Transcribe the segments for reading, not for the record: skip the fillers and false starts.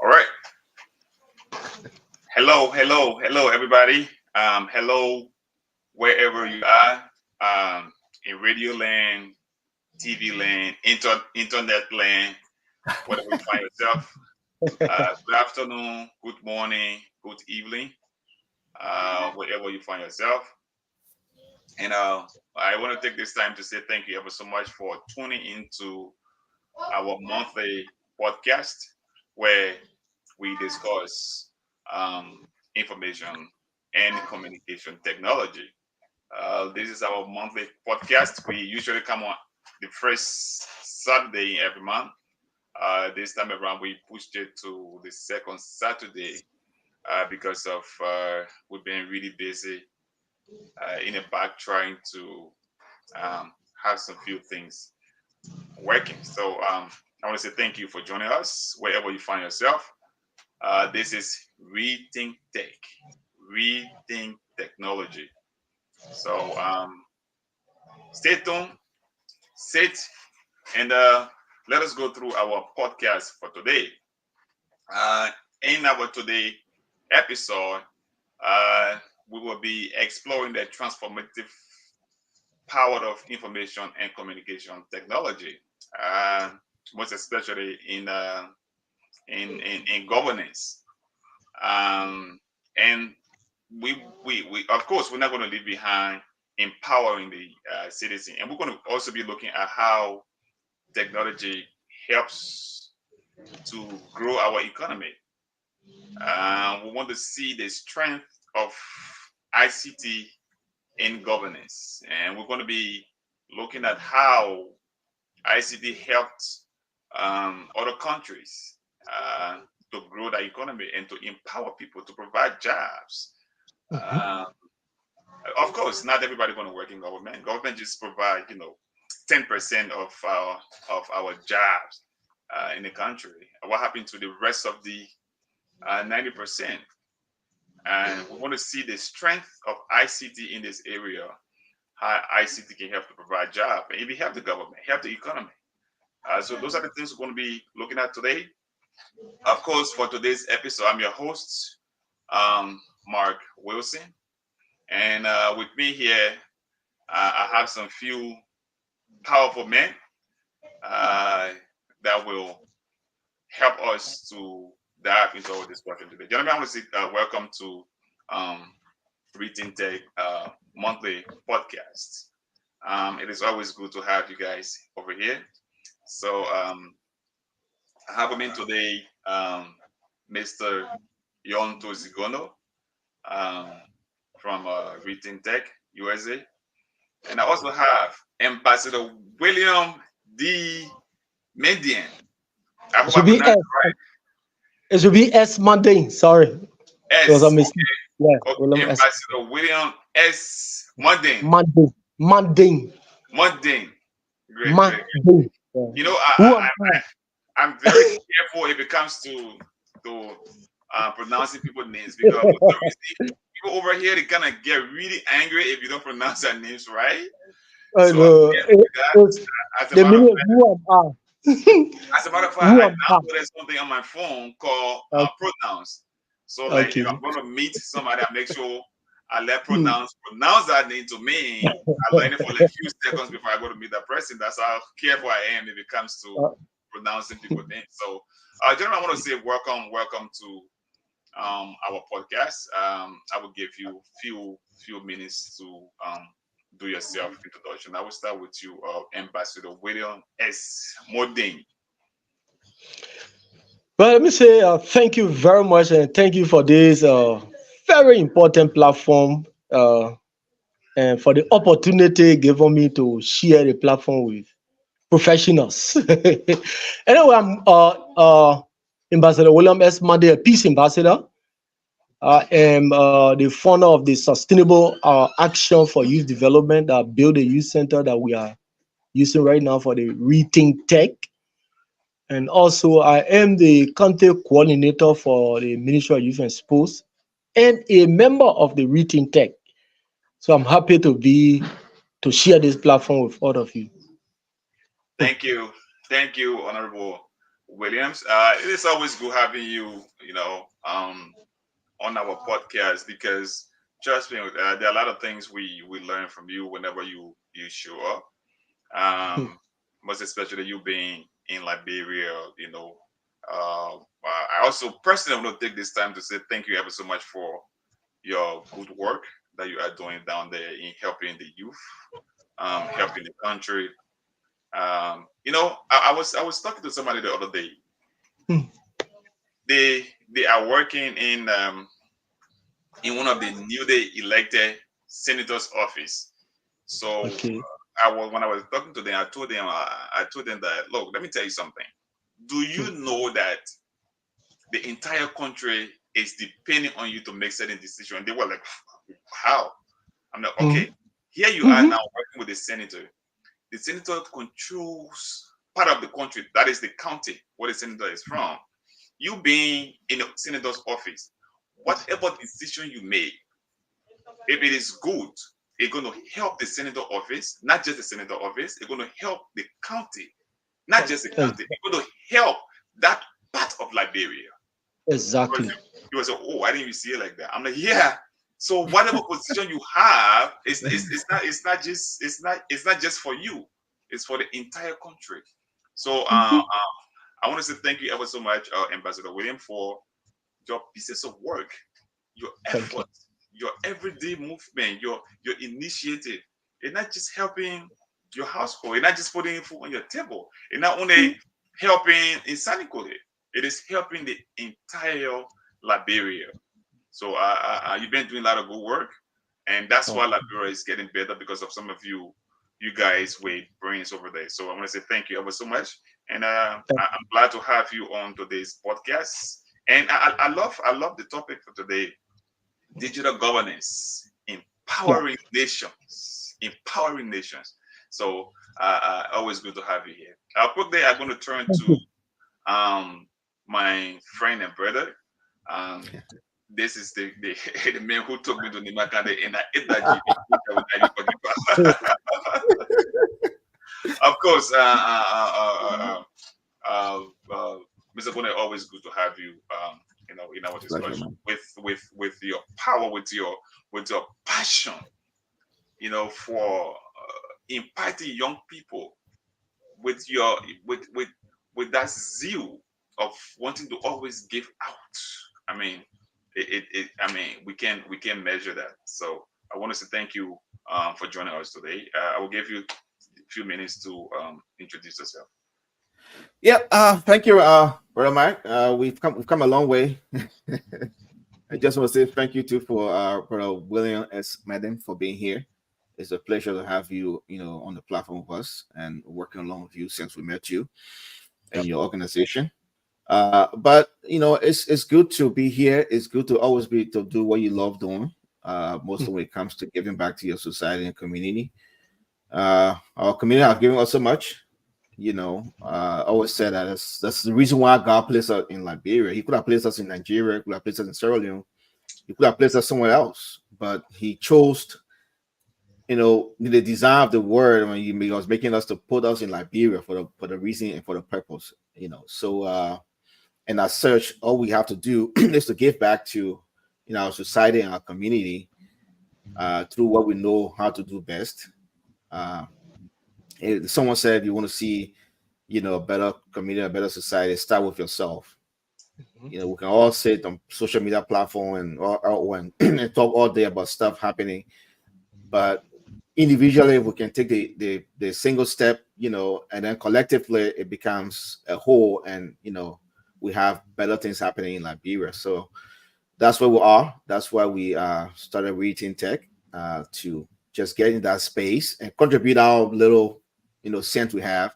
All right. Hello, everybody. Hello, wherever you are, in radio land, TV land, internet land, whatever you find yourself. Good afternoon, good morning, good evening, wherever you find yourself. And I want to take this time to say thank you ever so much for tuning into our monthly podcast where we discuss information and communication technology. This is our monthly podcast. We usually come on the first Saturday every month. This time around, we pushed it to the second Saturday because of we've been really busy in the back trying to have some few things working. So I want to say thank you for joining us wherever you find yourself. This is Rethink Tech, Rethink Technology. So stay tuned, sit, and let us go through our podcast for today. Uh, in our today episode, uh, we will be exploring the transformative power of information and communication technology, uh, most especially in governance. Um, and we of course we're not going to leave behind empowering the citizen, and we're going to also be looking at how technology helps to grow our economy. We want to see the strength of ICT in governance, and we're going to be looking at how ICT helped other countries uh, to grow the economy and to empower people to provide jobs. Mhm. Um, of course, not everybody going to work in government. Government just provide 10% of our jobs in the country. What happened to the rest of the 90%? And we want to see the strength of ICT in this area. How ICT can help to provide jobs, and if you help the government, help the economy. So those are the things we're going to be looking at today. Of course, for today's episode, I'm your host, Mark Wilson, and with me here, I have some few powerful men uh, that will help us to dive into our discussion today. Gentlemen, I want to say welcome to um, Reading Tech monthly podcast. It is always good to have you guys over here. So I have him in today, Mr. Yon Tozigono um, from Reading Tech USA. And I also have Ambassador William D. Median. I It hope I should be pronounced S. It should be S Monday. Sorry, it it right. was a S. mistake. Yeah, Okay, William S. Ambassador William S. Mundane. Monday. Monday. Mundane. Great, great. Monday. Yeah. You know, Who am I? I'm very careful if it comes to pronouncing people's names because for some reason people over here they kind of get really angry if you don't pronounce their names right. I So I'm know. careful with that. It's, As a the matter of meaning is fact, who am I? I Who am I? downloaded something on my phone called Okay. Pronouns. So like if I'm Okay. going to meet somebody, I make sure I let Hmm. pronounce that name to me. I learn it for like a few seconds before I go to meet that person. That's how careful I am if it comes to Uh, pronouncing people's names. So, gentlemen, I want to say welcome to our podcast. I will give you few minutes to do your self introduction. I will start with you, Ambassador William S. Modine. well, let me say thank you very much and thank you for this very important platform and for the opportunity given me to share the platform with professionals. Anyway, I'm Ambassador William S. Mande, a peace ambassador. I am the founder of the Sustainable Action for Youth Development that built a youth center that we are using right now for the Rethink Tech. And also, I am the country coordinator for the Ministry of Youth and Sports and a member of the Rethink Tech. So I'm happy to share this platform with all of you. Thank you, Honorable Williams. It is always good having you, on our podcast because trust me, there are a lot of things we learn from you whenever you show up. Hmm. Most especially you being in Liberia, I also personally want to take this time to say thank you ever so much for your good work that you are doing down there in helping the youth, helping the country. I was talking to somebody the other day. Hmm. They are working in one of the newly elected senators' office. So Okay. when I was talking to them, I told them that look, let me tell you something. Do Hmm. you know that the entire country is depending on you to make certain decisions? They were like, how? I'm like, Hmm. okay, here you are Hmm. now working with the senator. The senator controls part of the country, that is the county where the senator is from. You being in the senator's office, whatever decision you make, if it is good, it's going to help the senator office, not just the senator office. It's going to help the county, not just the Ex- county. It's going to help that part of Liberia. Exactly. You was like, oh, I didn't even see it like that. I'm like, yeah. So whatever position you have, it's not just for you. It's for the entire country. So Hmm. I want to say thank you ever so much, Ambassador William, for your pieces of work, your Thank you. effort, your everyday movement, your initiative. It's not just helping your household. It's not just putting food on your table. It's not only helping in Sanikole. It is helping the entire Liberia. So you've been doing a lot of good work, and that's Oh, why Liberia is getting better because of some of you guys with brains over there. So I want to say thank you ever so much, and I'm glad to have you on today's podcast. And I love the topic for today: digital governance, yeah. empowering nations. So always good to have you here. Quickly, I'm going to turn Thank you. to my friend and brother. Um, this is the the man who took me to Nimakande and I ate that GB, which I will never forgive. Of course, uh, uh, Mr. Bonnet, always good to have you. In our Pleasure, discussion man. with your power, with your passion, for impacting young people with your with that zeal of wanting to always give out. I mean, I mean, we can measure that. So I want to say thank you for joining us today. I will give you a few minutes to introduce yourself. Yeah, thank you, brother Mike. We've come a long way. I just want to say thank you too for brother William S. Madden for being here. It's a pleasure to have you, on the platform with us and working along with you since we met you and Yep. your organization. But it's good to be here. It's good to always be to do what you love doing. Hmm. Mostly when it comes to giving back to your society and community. Our community have given us so much. I always said that that's the reason why God placed us in Liberia. He could have placed us in Nigeria, could have placed us in Sierra Leone, he could have placed us somewhere else, but he chose, the design of the word when he was making us to put us in Liberia for the reason and for the purpose. So and as such, all we have to do is to give back to our society and our community through what we know how to do best. Uh, Someone said you want to see a better community, a better society, start with yourself. We can all sit on social media platform and talk all day about stuff happening, but individually, if we can take the single step, and then collectively it becomes a whole, and we have better things happening in Liberia. So that's where we are. That's why we started reading tech to just get in that space and contribute our little cent we have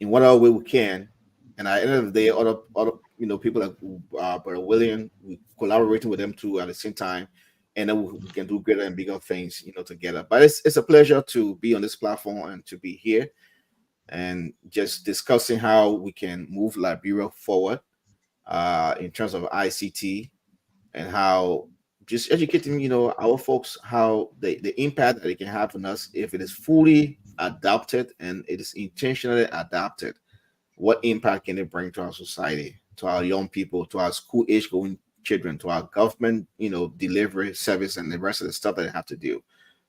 in whatever way we can. And at the end of the day, other people like Brother William, we collaborating with them too at the same time, and then we can do greater and bigger things, together. But it's a pleasure to be on this platform and to be here and just discussing how we can move Liberia forward in terms of ICT and how just educating our folks how the impact that it can have on us if it is fully adopted and it is intentionally adapted what impact can it bring to our society, to our young people, to our school age going children, to our government, delivery service and the rest of the stuff that they have to do.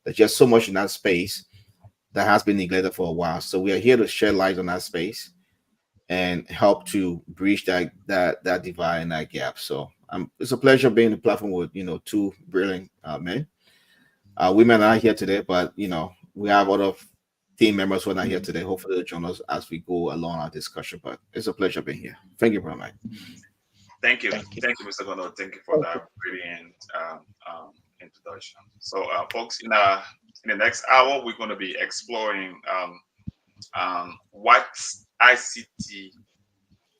There's just so much in that space that has been neglected for a while. So we are here to shed light on that space and help to breach that divide and that gap. So it's a pleasure being on the platform with two brilliant men. Women are not here today, but we have other team members who are not here today. Hopefully they'll join us as we go along our discussion. But it's a pleasure being here. Thank you very much. Thank you. Thank you. Thank you, Mr. Gono. Thank you for Okay. that brilliant introduction. So, folks, in the next hour, we're going to be exploring what ICT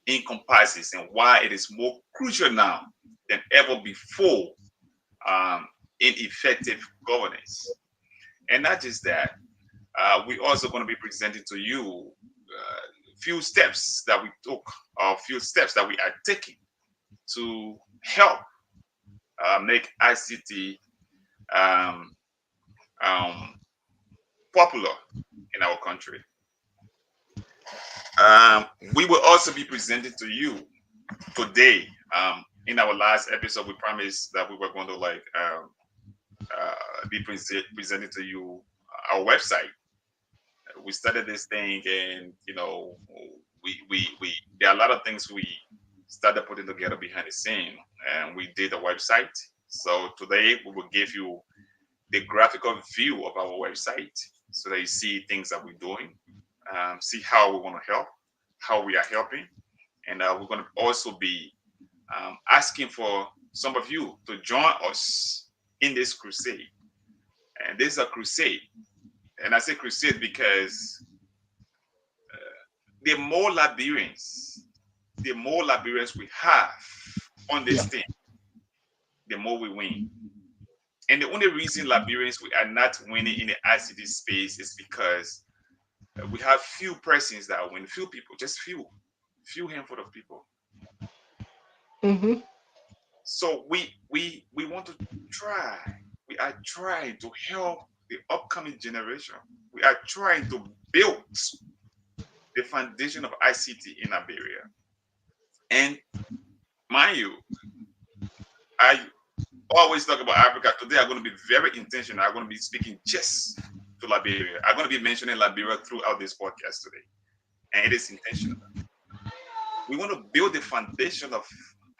encompasses and why it is more crucial now than ever before in effective governance. And not just that, we're also going to be presenting to you few steps that we took, or few steps that we are taking to help make ICT um, um, popular in our country. Um, we will also be presenting to you today. In our last episode, we promised that we were going to be presenting to you our website. We started this thing, and we there are a lot of things we started putting together behind the scene, and we did a website. So today we will give you the graphical view of our website so that you see things that we're doing, see how we want to help, how we are helping, and we're going to also be asking for some of you to join us in this crusade. And this is a crusade, and I say crusade because the more Liberians we have on this Yeah. thing, the more we win. And the only reason Liberians we are not winning in the ICT space is because we have few persons that win, few people, just few handful of people. Mm-hmm. So we want to try. We are trying to help the upcoming generation. We are trying to build the foundation of ICT in Liberia. And mind you, I always talk about Africa. Today I'm going to be very intentional. I'm going to be speaking just to Liberia. I'm going to be mentioning Liberia throughout this podcast today. And it is intentional. We want to build the foundation of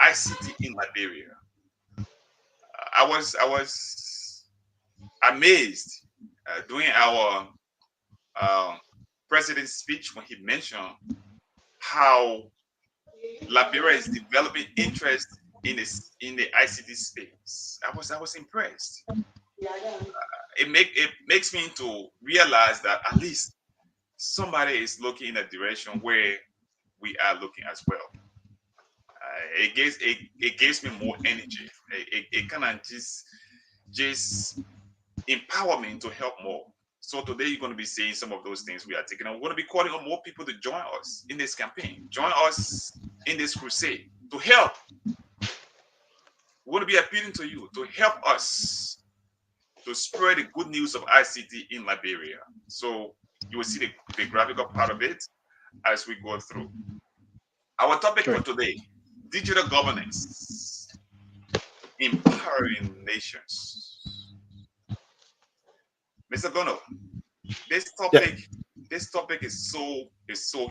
ICT in Liberia. I was amazed during our uh, president's speech when he mentioned how Liberia is developing interest in the ICT space. I was impressed. It makes me to realize that at least somebody is looking in a direction where we are looking as well. It gives me more energy. It kind of just empower me to help more. So today you're going to be seeing some of those things we are taking. And we're going to be calling on more people to join us in this campaign, join us in this crusade to help. We're going to be appealing to you to help us to spread the good news of ICT in Liberia. So you will see the graphical part of it as we go through. Our topic for Great. today: digital governance, empowering nations. Mr. Gono, this Yeah, topic this topic is so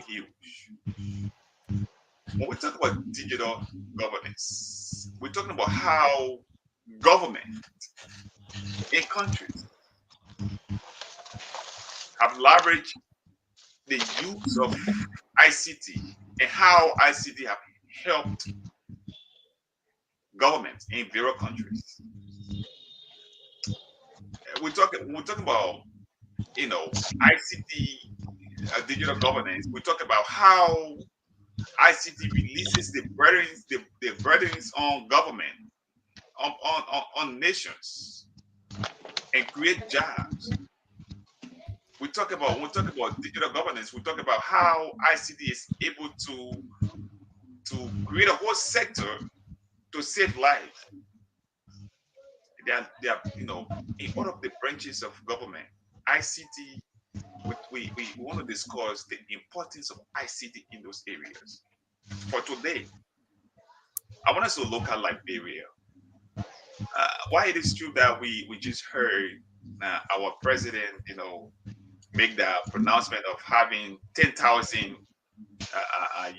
huge. When we talk about digital governance, we're talking about how government in countries have leveraged the use of ICT and how ICT have helped government in various countries. We're talking about ICT, digital governance. We talk about how ICT releases the burdens on government, on nations, and create jobs. When we talk about digital governance, we talk about how ICT is able to create a whole sector to save lives. They are in all of the branches of government. ICT we want to discuss the importance of ICT in those areas. For today, I want us to look at Liberia. Why it is true that we just heard our president, make the pronouncement of having 10,000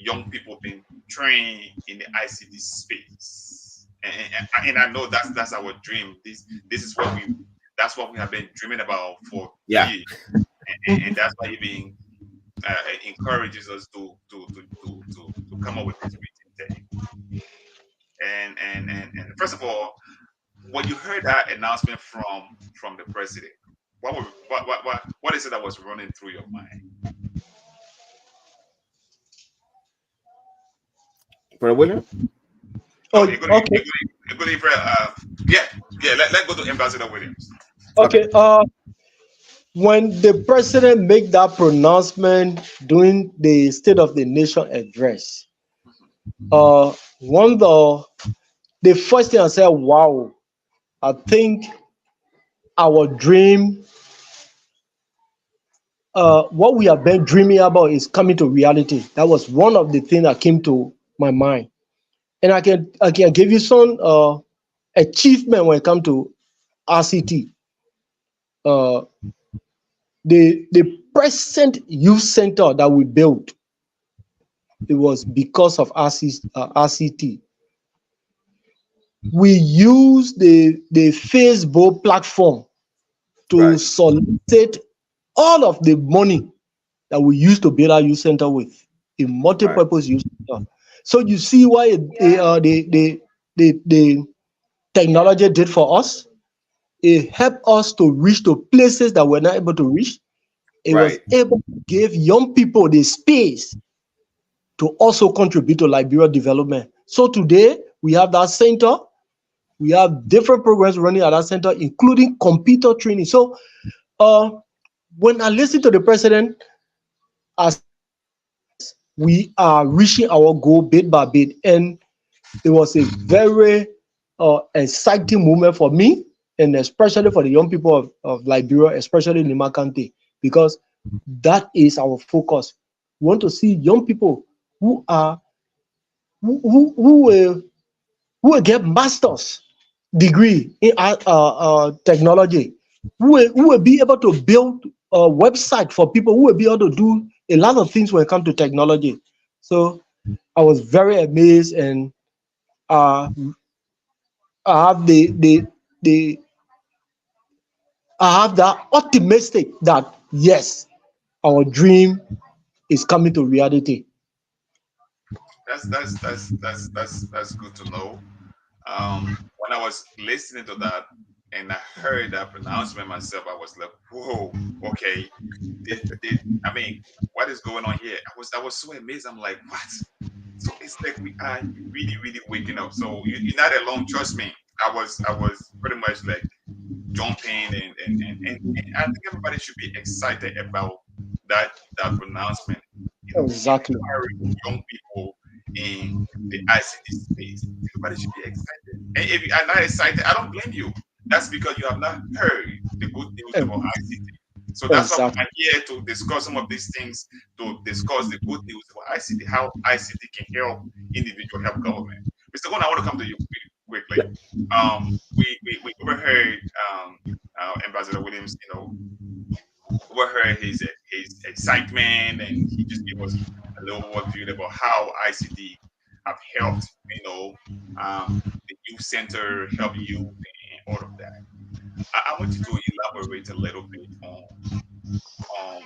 young people being trained in the ICT space, and I know that's our dream. This is what we that's what we have been dreaming about for Yeah. years, and that's why even encourages us to come up with this meeting today. And first of all, when you heard that announcement from the president, what is it that was running through your mind? Brother William? Oh, Oh, okay, you're going to yeah, let's go to Ambassador Williams. Okay. okay. When the president make that pronouncement during the State of the Nation address, one the first thing I said, wow, I think our dream, what we have been dreaming about is coming to reality. That was one of the things that came to my mind. And I can give you some achievement when it comes to RCT. Uh, the present youth center that we built, it was because of RCT. We use the Facebook platform to Right. solicit all of the money that we used to build our youth center with a Right. multi-purpose youth center. So you see why the technology did for us. It helped us to reach to places that we're not able to reach. It was Right. able to give young people the space to also contribute to Liberia development. So today we have that center. We have different programs running at that center, including computer training. So when I listen to the president, I said, yes, we are reaching our goal bit by bit. And it was a very exciting moment for me, and especially for the young people of Liberia, especially in Lima County, because that is our focus. We want to see young people who are who will get masters degree in technology, who will be able to build a website for people, who will be able to do a lot of things when it comes to technology. So I was very amazed, and uh, I have the I have that optimistic that yes, our dream is coming to reality. That's good to know. When I was listening to that and I heard that pronouncement myself, I was like, whoa, okay. I mean, what is going on here? I was so amazed. I'm like, what? So it's like we are really, really waking up. So you're not alone. Trust me. I was pretty much like jumping and I think everybody should be excited about that that pronouncement. Exactly. Empowering young people in the ICT space. Everybody should be excited. And if you are not excited, I don't blame you. That's because you have not heard the good news about ICT. So that's why we Exactly. are here to discuss some of these things, to discuss the good news about ICT, how ICT can help individual, help government. Mr. Gona, I want to come to you quickly. We overheard Ambassador Williams, overheard his excitement, and he just gave us a little overview about how ICT have helped, the youth center, help youth, and all of that. I want you to elaborate a little bit on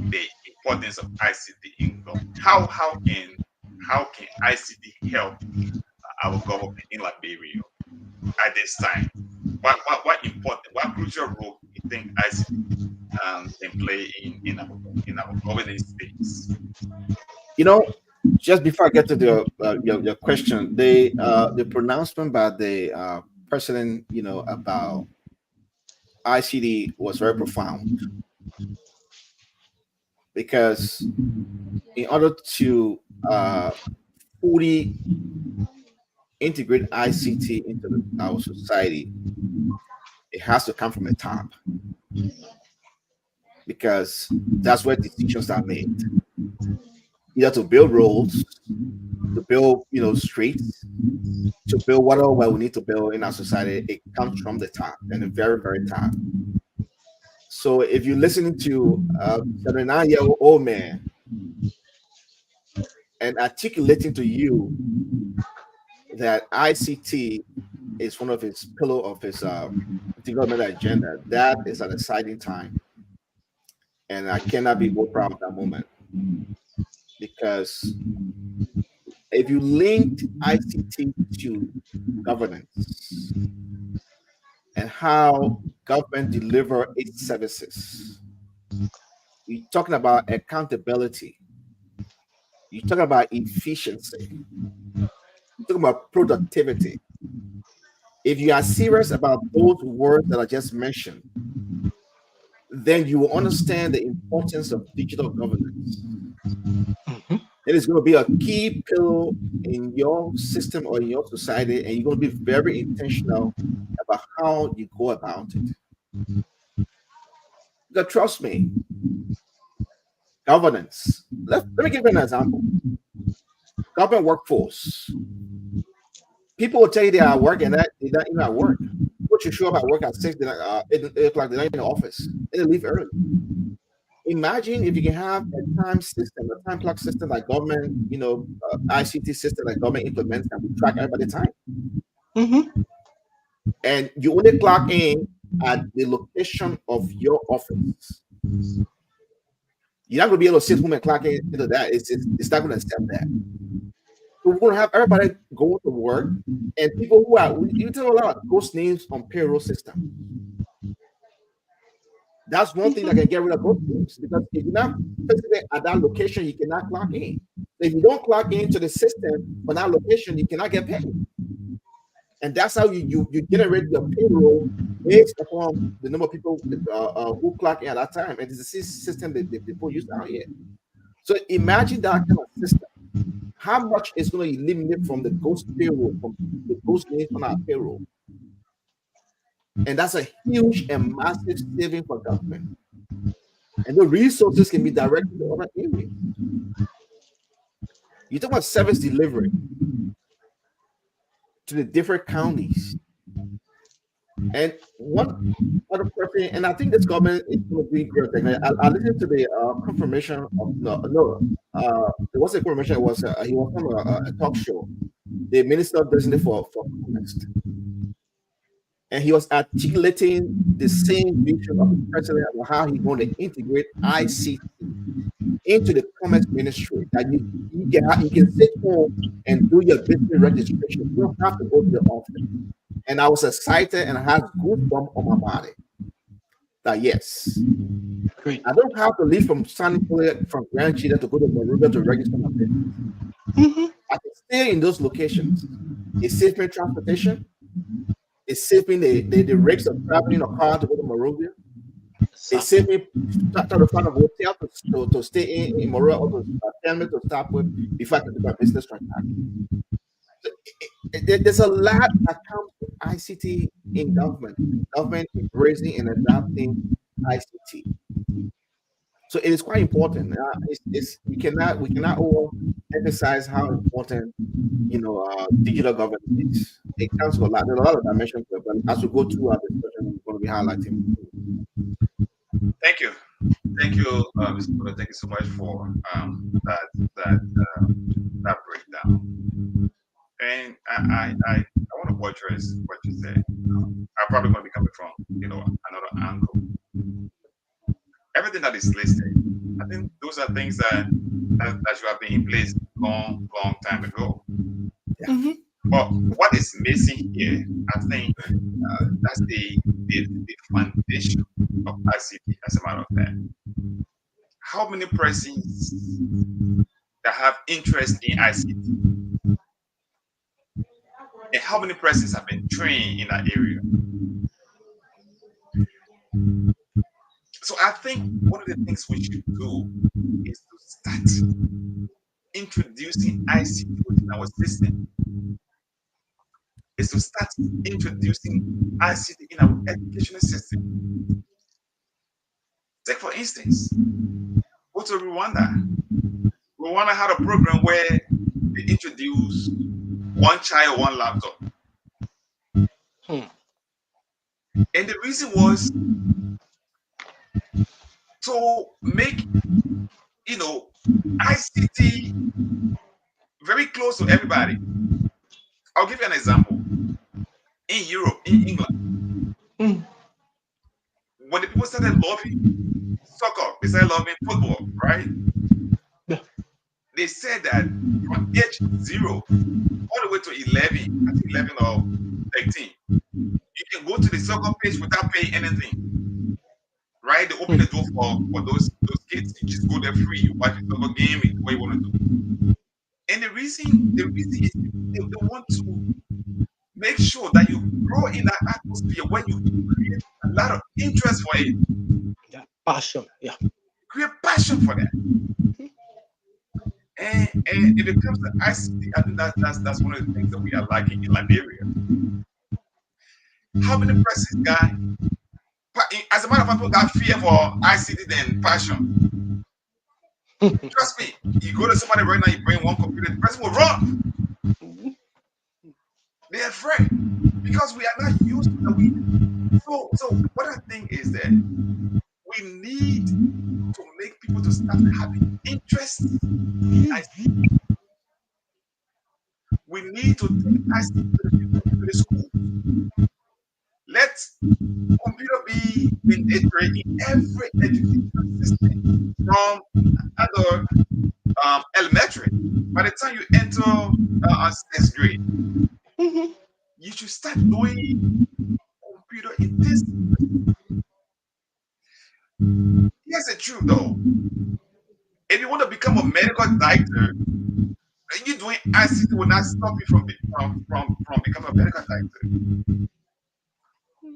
the importance of ICT in government. How can ICT help our government in Liberia at this time? What crucial role you think ICT can play in our governance space? You know, just before I get to your question, the pronouncement by the president, about ICD was very profound because in order to fully integrate ICT into our society, it has to come from the top. because that's where decisions are made. Either to build roads, to build, streets, to build whatever we need to build in our society. It comes from the top and the very, very top. So if you're listening to a 79-year-old man and articulating to you that ICT is one of his pillar of his development agenda, that is an exciting time. And I cannot be more proud of that moment, because if you linked ICT to governance and how government deliver its services, you're talking about accountability, you're talking about efficiency, you're talking about productivity. If you are serious about those words that I just mentioned, then you will understand the importance of digital governance. It is going to be a key pillar in your system or in your society, and you're going to be very intentional about how you go about it. Because trust me, governance. Let me give you an example. Government workforce. People will tell you they are working, that they're not even at work. People should show up at work at 6, 8 o'clock, they're not in the office. They leave early. Imagine if you can have a time system, a time clock system like government, ICT system like government implements, and we track everybody's time. Mm-hmm. And you only clock in at the location of your office. You're not going to be able to sit home and clock in into that. It's not going to accept that. So we're going to have everybody going to work, and people who are, you tell a lot of ghost names on payroll system. That's one thing that can get rid of ghost names, because if you're not physically at that location, you cannot clock in. If you don't clock into the system for that location, you cannot get paid. And that's how you generate your payroll based upon the number of people who clock in at that time. And it's a system that people use out here. So imagine that kind of system. How much is going to eliminate from the ghost payroll, from the ghost names on our payroll? And that's a huge and massive saving for government. And the resources can be directed to other areas. You talk about service delivery to the different counties. And one other person, and I think this government is going to be great. I listened to the confirmation of it wasn't a confirmation. It was he was on a talk show, the minister designated for commerce, and he was articulating the same vision of the president about how he's going to integrate ICT into the commerce ministry. That you can sit home and do your business registration. You don't have to go to the office. And I was excited and I had goosebumps on my body. That yes, Great. I don't have to leave from from Grand Chile to go to Monrovia to register my business. Mm-hmm. I can stay in those locations. It saves me transportation. It saves me the rates of traveling a car to go to Monrovia. It saved me trying to find a hotel to stay in Monrovia, or to tell me to stop with before I can do my business transaction. There's a lot that comes with ICT in government. Government embracing and adapting ICT. So it is quite important. We cannot emphasize how important digital government is. It comes with a lot. There's a lot of dimensions to it, but as we go through our discussion, we're going to be highlighting. Thank you. Thank you, Mr. Buddha. Thank you so much for that breakdown. And I want to buttress what you said. I'm probably going to be coming from another angle. Everything that is listed, I think those are things that should have been in place long time ago. Mm-hmm. But what is missing here, I think, that's the foundation of ICT. As a matter of fact, how many persons that have interest in ICT, and how many persons have been trained in that area? So I think one of the things we should do is to start introducing ICT within our system. Is to start introducing ICT in our educational system. Take for instance, go to Rwanda. Rwanda had a program where they introduced one child, one laptop. Hmm. And the reason was to make, you know, ICT very close to everybody. I'll give you an example. In Europe, in England, Hmm. when the people started loving soccer, they started loving football, right? Yeah. They said that from age 0 all the way to 11, I think 11 or 13, you can go to the soccer page without paying anything, right? They open the door for those kids. You just go there free. You watch a soccer game, you do what you want to do. And the reason is they want to make sure that you grow in that atmosphere where you create a lot of interest for it, Yeah. Passion. Yeah. create passion for that. And if it comes to ICT, I think that's one of the things that we are lacking in Liberia. How many persons got, as a matter of fact, people got fear for ICT than passion. Trust me, you go to somebody right now, you bring one computer, the person will run. They're afraid because we are not used to that. So what I think is that we need to make people to start having interest in ICT. We need to take ICT to the school. Let computer be mandatory in every education system from other elementary. By the time you enter 6th grade, Mhm. you should start doing computer intensive. Here's the truth though. If you want to become a medical doctor, you doing ICT will not stop you from becoming a medical doctor.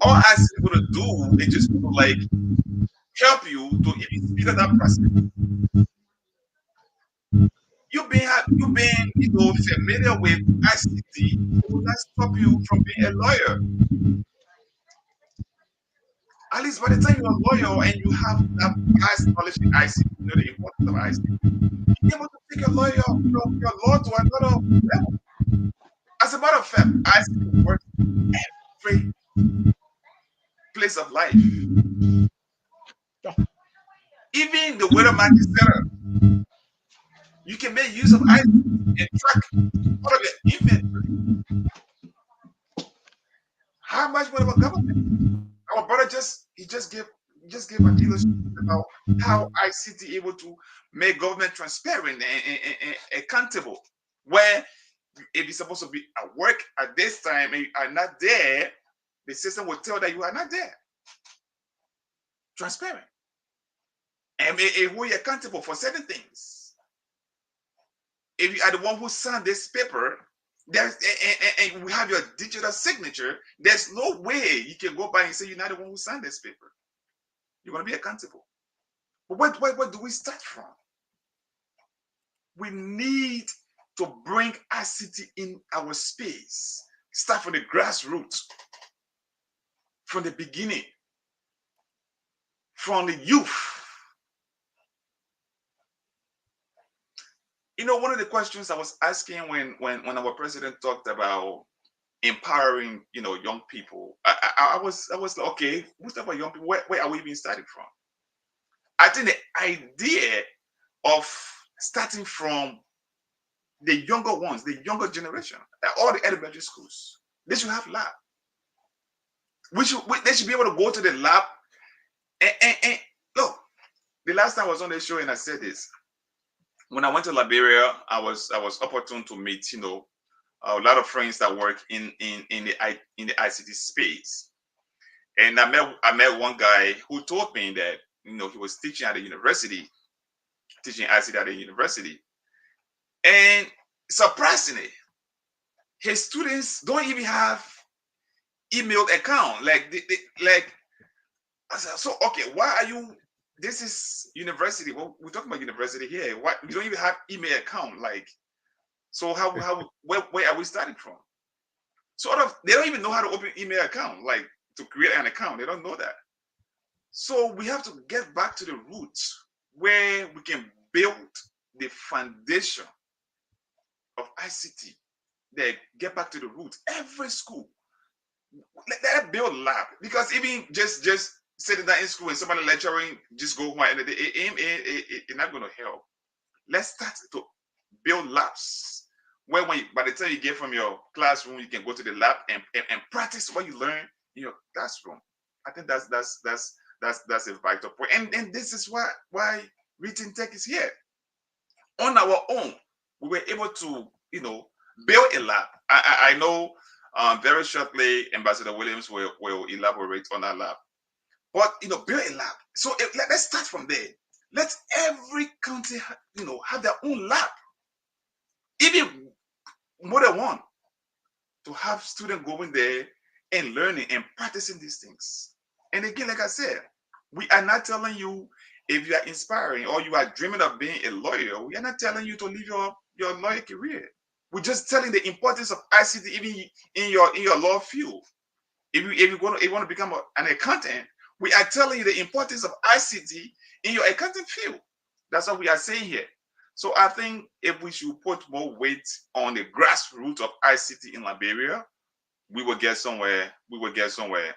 All ICT going to do is just going to like help you to even speed up that process. You being familiar with ICT, it will not stop you from being a lawyer. At least by the time you're a lawyer and you have that vast knowledge in ICT, you know the importance of ICT, you're able to take your law to another level. As a matter of fact, ICT works every place of life. Yeah. Even the weather market setup, you can make use of ICT and track all of your inventory. How much whatever government? Our brother just gave an illustration about how ICT able to make government transparent and accountable. Where if you're supposed to be at work at this time and you are not there, the system will tell that you are not there. Transparent. And it hold you accountable for certain things. If you are the one who signed this paper, and we have your digital signature, there's no way you can go by and say you're not the one who signed this paper. You're going to be accountable. But where do we start from? We need to bring ICT in our space. Start from the grassroots, from the beginning, from the youth. One of the questions I was asking when our president talked about empowering, young people, I was like, okay, most of our young people, where are we even starting from? I think the idea of starting from the younger ones, the younger generation, all the elementary schools, they should have lab. They should be able to go to the lab and look. The last time I was on the show and I said this, when I went to Liberia, I was opportune to meet a lot of friends that work in the ICT space, and I met one guy who told me that he was teaching at a university, teaching ICT at a university, and surprisingly, his students don't even have email account. Like like I said, so okay, why are you? This is university. Well, we're talking about university here. Why you don't even have email account? Like, so where are we starting from? Sort of, they don't even know how to open email account. Like to create an account, they don't know that. So we have to get back to the roots where we can build the foundation of ICT. They get back to the roots. Every school, let build lab, because even just sitting down in school and somebody lecturing just go home and it's not going to help. Let's start to build labs where by the time you get from your classroom, you can go to the lab and practice what you learn in your classroom. I think that's a vital point. And this is why written tech is here. On our own, we were able to, build a lab. I know very shortly Ambassador Williams will elaborate on that lab. But build a lab. So let's start from there. Let every country, have their own lab, even more than one, to have students going there and learning and practicing these things. And again, like I said, we are not telling you if you are inspiring or you are dreaming of being a lawyer. We are not telling you to leave your lawyer career. We're just telling the importance of ICT even in your law field. If you want to become an accountant, we are telling you the importance of ICT in your accounting field. That's what we are saying here. So I think if we should put more weight on the grassroots of ICT in Liberia, we will get somewhere. We will get somewhere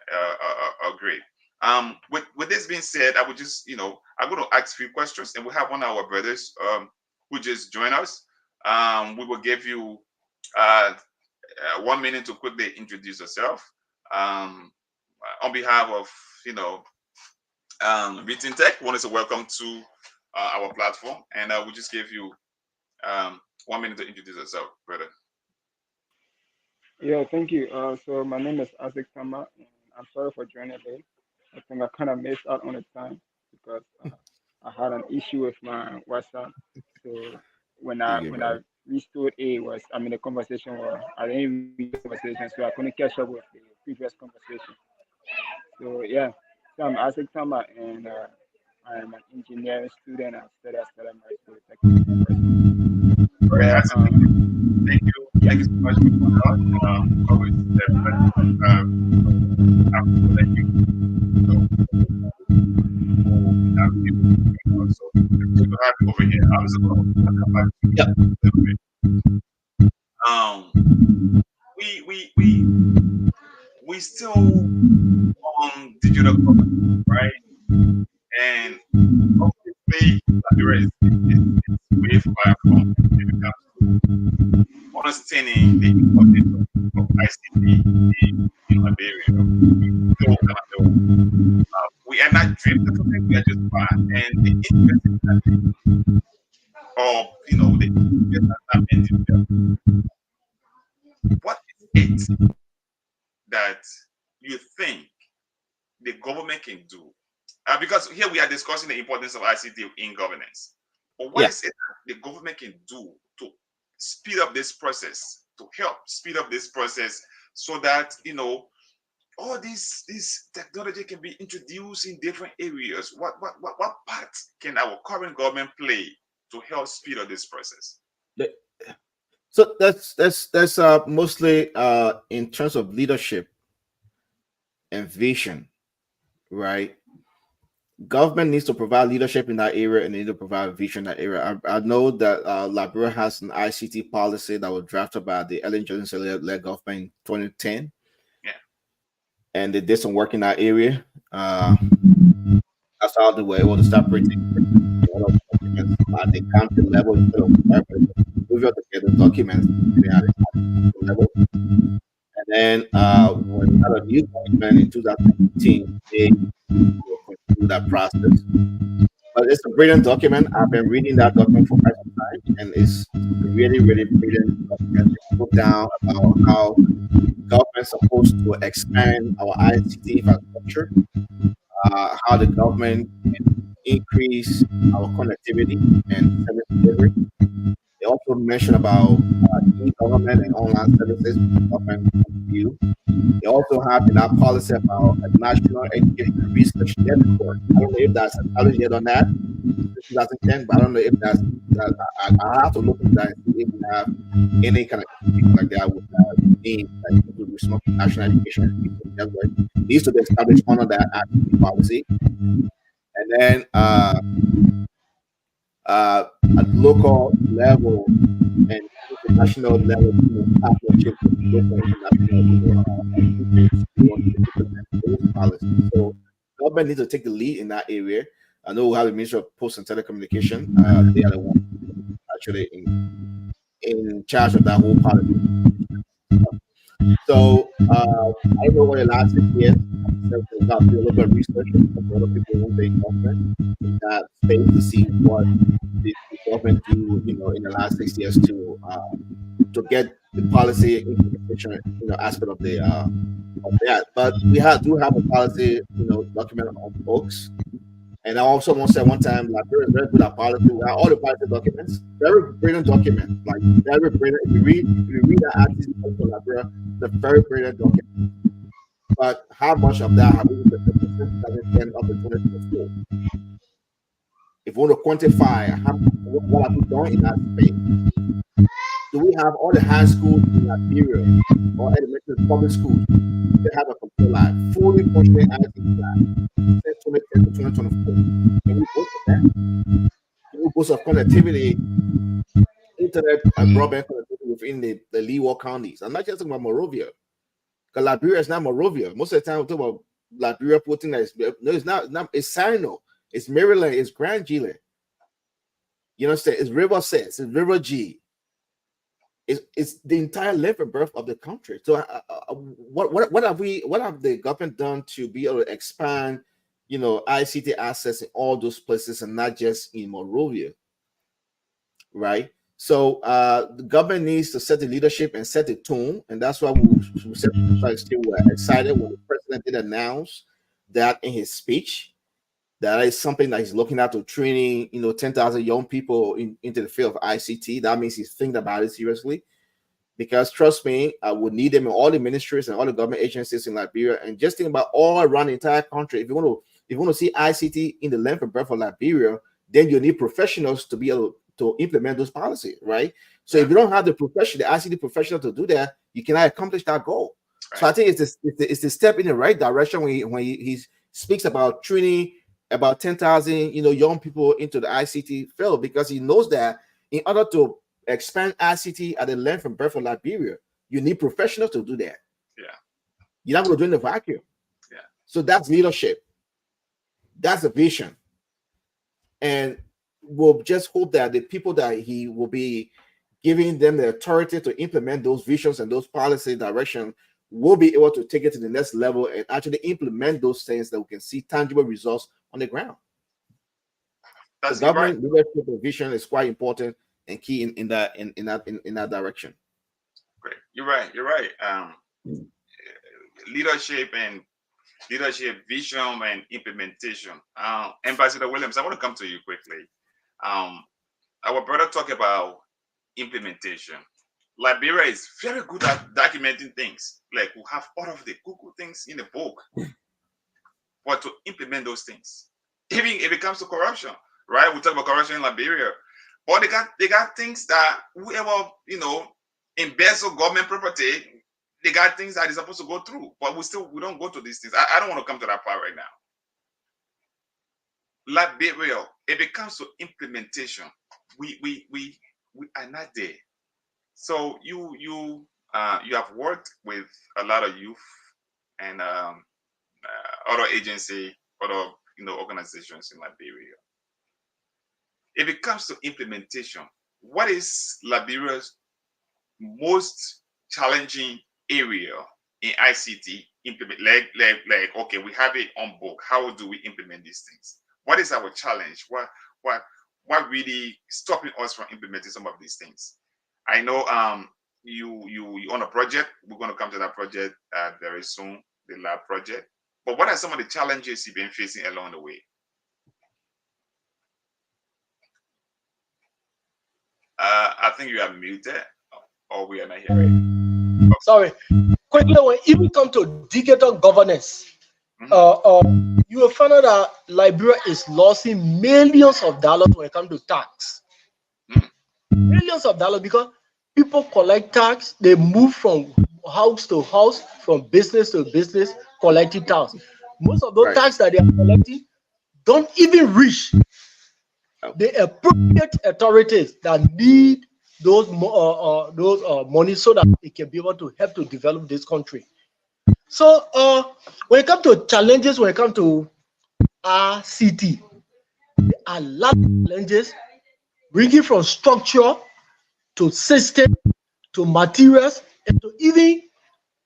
great. With this being said, I would just, I'm going to ask a few questions, and we have one of our brothers who just joined us. We will give you 1 minute to quickly introduce yourself. On behalf of, Written Tech, we want to say welcome to our platform, and we just give you 1 minute to introduce yourself, brother. Yeah, thank you. So my name is Isaac Sama, and I'm sorry for joining late. I think I kind of missed out on the time because I had an issue with my WhatsApp. So when I You when I brother. restored it was I mean the conversation was I didn't read the conversation, so I couldn't catch up with the previous conversation. So yeah, so I'm Isaac Sama, and I am an engineering student at Stella Maris Polytechnic University. Okay, Well, Isaac, yeah. thank you so much for coming on. Always a pleasure. Have people like you, who have people to join us. So it's good to have you over here. I'm just going to come back to you Yeah. a little bit. Um, we still on digital commerce, right? And obviously, Liberia is way far from when it comes to understanding the importance of ICT in Liberia. We still kind of know. We are not drifting from it, we are just far. And the interest is not there. Or, the interest has not been developed. What is it that you think the government can do? Because here we are discussing the importance of ICT in governance. But what Yeah. is it that the government can do to speed up this process, to help speed up this process so that, all this technology can be introduced in different areas? What part can our current government play to help speed up this process? The- So that's mostly in terms of leadership and vision, right? Government needs to provide leadership in that area and they need to provide vision in that area. I know that Liberia has an ICT policy that was drafted by the Ellen Johnson led government in 2010, Yeah. and they did some work in that area. That's how they were able to start printing a lot of documents at the county level instead of we have to get the documents at the county level. And then when we had a new government in 2018, they will continue that process. But it's a brilliant document. I've been reading that document for quite some time, and it's a really, really brilliant document. It put down about how government's supposed to expand our ICT infrastructure, how the government can increase our connectivity and service delivery. They also mentioned about e-government and online services from the government point of view. They also have in our policy about a national education and research network. I don't know if that's established yet on that. It's 2010, but I don't know if that's that. I have to look into that and see if we have any kind of institution like that with name that is responsible for national education and research network. It needs to be established under that ICT policy. And then at local level and international level, partnership with local international, entities who want to implement those policies. So government needs to take the lead in that area. I know we have the Ministry of Post and Telecommunication. They are the ones actually in charge of that whole policy. So I know over the last 6 years, like I said, we've got to do a little bit of research and talk to other people who are in government in that space to see what the government do, in the last 6 years to get the policy implementation, aspect of that. But we do have a policy, document on books. And I also want to say one time, Liberia is very good at policy. We have all the policy documents, very brilliant document, like very brilliant. If you read the article for Liberia, it's a very brilliant document. But how much of that have we implemented since 2010 up to 2024? If we want to quantify what have we done in that space, do we have all the high schools in Liberia or elementary public schools? They have a computer lab, fully functioning ICT lab since 2010 to 2024. Can we boast of that? Can we boast of connectivity, internet and broadband connectivity within the Leeward counties? I'm not just talking about Monrovia, because Liberia is not Monrovia. Most of the time we talk about Liberia putting that. No, it's not. It's Sino, it's Maryland, it's Grand Gila. You understand? It's River Sets, it's River G. It's the entire length and breadth of the country. So, what have the government done to be able to expand, ICT access in all those places and not just in Monrovia, right? So, the government needs to set the leadership and set the tone, and that's why we said we're excited when the president did announce that in his speech. That is something that he's looking at to training, 10,000 young people into the field of ICT. That means he's thinking about it seriously. Because trust me, I would need them in all the ministries and all the government agencies in Liberia. And just think about all around the entire country. If you want to see ICT in the length and breadth of Liberia, then you need professionals to be able to implement those policies, right? So if you don't have the ICT professional to do that, you cannot accomplish that goal. Right. So I think it's the step in the right direction when he speaks about training about 10,000, young people into the ICT field, because he knows that in order to expand ICT at the length and breadth of Liberia, you need professionals to do that. Yeah. You're not going to do it in a vacuum. Yeah. So that's leadership. That's a vision. And we'll just hope that the people that he will be giving them the authority to implement those visions and those policy directions will be able to take it to the next level and actually implement those things that we can see tangible results on the ground. That's the government leadership and vision is quite important and key in that direction. Great, you're right. Leadership, vision, and implementation. Ambassador Williams, I want to come to you quickly. Our brother talked about implementation. Liberia is very good at documenting things. Like we have all of the Google things in the book, but to implement those things, even if it comes to corruption, right? We talk about corruption in Liberia, but they got things that whoever embezzle government property, they got things that is supposed to go through, but we don't go to these things. I don't want to come to that part right now. Liberia, if it comes to implementation, we are not there. So you have worked with a lot of youth and other agency, other organizations in Liberia. If it comes to implementation, what is Liberia's most challenging area in ICT implement? Like okay, we have it on book. How do we implement these things? What is our challenge? What really stopping us from implementing some of these things? I know you on a project. We're going to come to that project very soon, the lab project. But what are some of the challenges you've been facing along the way? I think you are muted, or we are not hearing. Okay. Sorry. Quickly, when you come to digital governance, you will find out that Liberia is losing millions of dollars when it comes to tax. Millions of dollars, because people collect tax, they move from house to house, from business to business, collecting tax. Most of those tax that they are collecting, don't even reach the appropriate authorities that need those money so that it can be able to help to develop this country. So when it comes to challenges, when it comes to RCT, there are a lot of challenges ranging from structure to system to materials and to even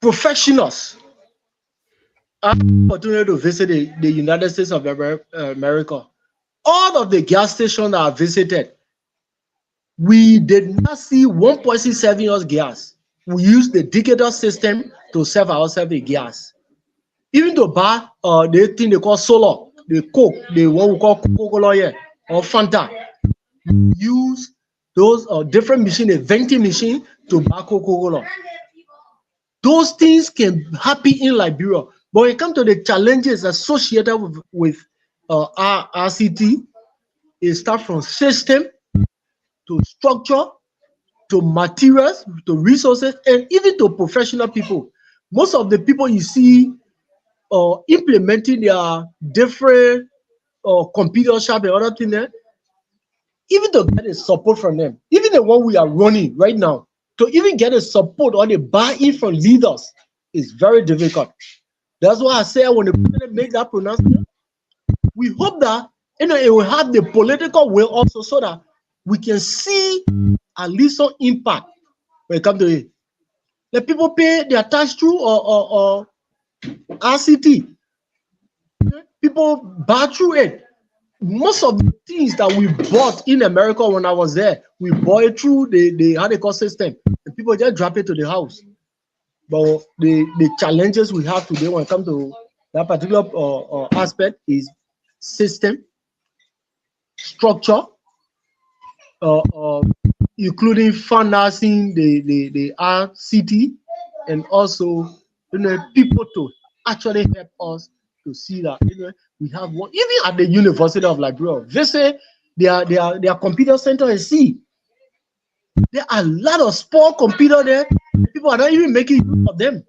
professionals. I had the opportunity to visit the United States of America. All of the gas stations that I visited, we did not see 1.67 years gas. We used the digital system to serve ourselves the gas. Even to buy the thing they call solar, the Coke, the one we call Coca-Cola here, or Fanta, use those different machine, a venting machine to buy Coca-Cola. Those things can happen in Liberia. But when it comes to the challenges associated with our RCT, it starts from system to structure to materials to resources and even to professional people. Most of the people you see implementing their different computer shop and other things there, even to get a support from them, even the one we are running right now, to even get a support or the buy-in from leaders is very difficult. That's why I say when the president make that pronouncement, we hope that it will have the political will also so that we can see at least some impact when it comes to it. The people pay their tax through or RCT. People buy through it. Most of the things that we bought in America when I was there, we bought it through the how they call system. The people just drop it to the house. But the challenges we have today when it comes to that particular aspect is system, structure, uh, uh, including financing the RCT, and also people to actually help us to see that we have one even at the University of Liberia. Visit their computer center and see there are a lot of small computer there. People are not even making use of them.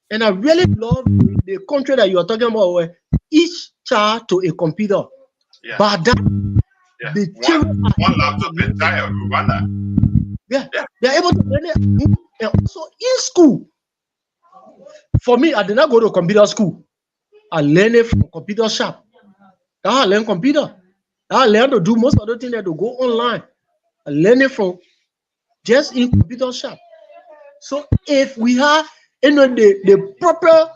And I really love the country that you are talking about, where each child to a computer. Yeah. But that Yeah. the One children laptop entire Rwanda. yeah, Yeah. they're able to learn it at home and also in school. For me, I did not go to computer school. I learned it from computer shop. I learned computer. I learned to do most of the things that to go online. I learned it from just in computer shop. So if we have the proper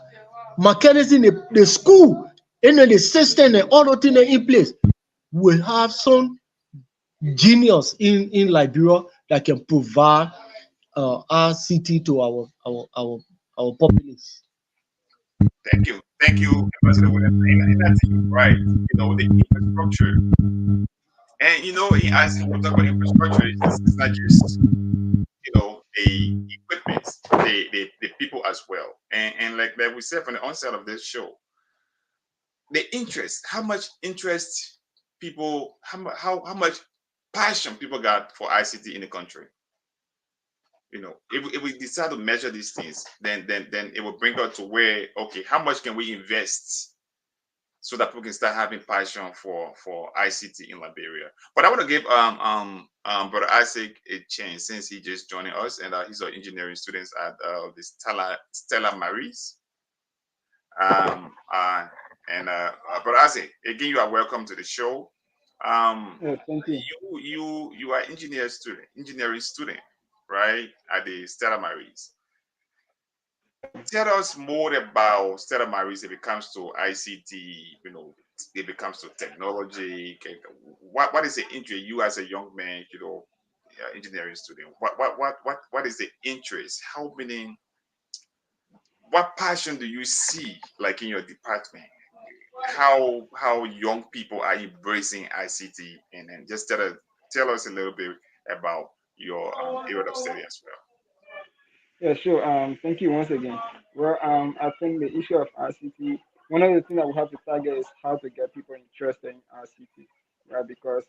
mechanism, the school, the system and all the things in place, we have some genius in Liberia that can provide our city to our populace. Thank you, Ambassador Williams. And I think you're right. The infrastructure, and as we talk about infrastructure, it's not just the equipment, the people as well. And like we said from the onset of this show, the interest, how much interest people, how much passion people got for ICT in the country. If we decide to measure these things, then it will bring us to where, okay, how much can we invest so that people can start having passion for ICT in Liberia. But I want to give Brother Isaac a chance since he just joining us, and he's an engineering student at the Stella Maris. Brother Isaac, again, you are welcome to the show. Yes, thank you. You are engineering student, right, at the Stella Maris. Tell us more about Stella Maris if it comes to ICT, if it comes to technology. What is the interest you as a young man, engineering student? What is the interest? What passion do you see like in your department? How young people are embracing ICT, and then just tell us a little bit about your area of study as well. Yeah, sure. Thank you once again. Well, I think the issue of RCT, one of the things that we have to target is how to get people interested in RCT, right? Because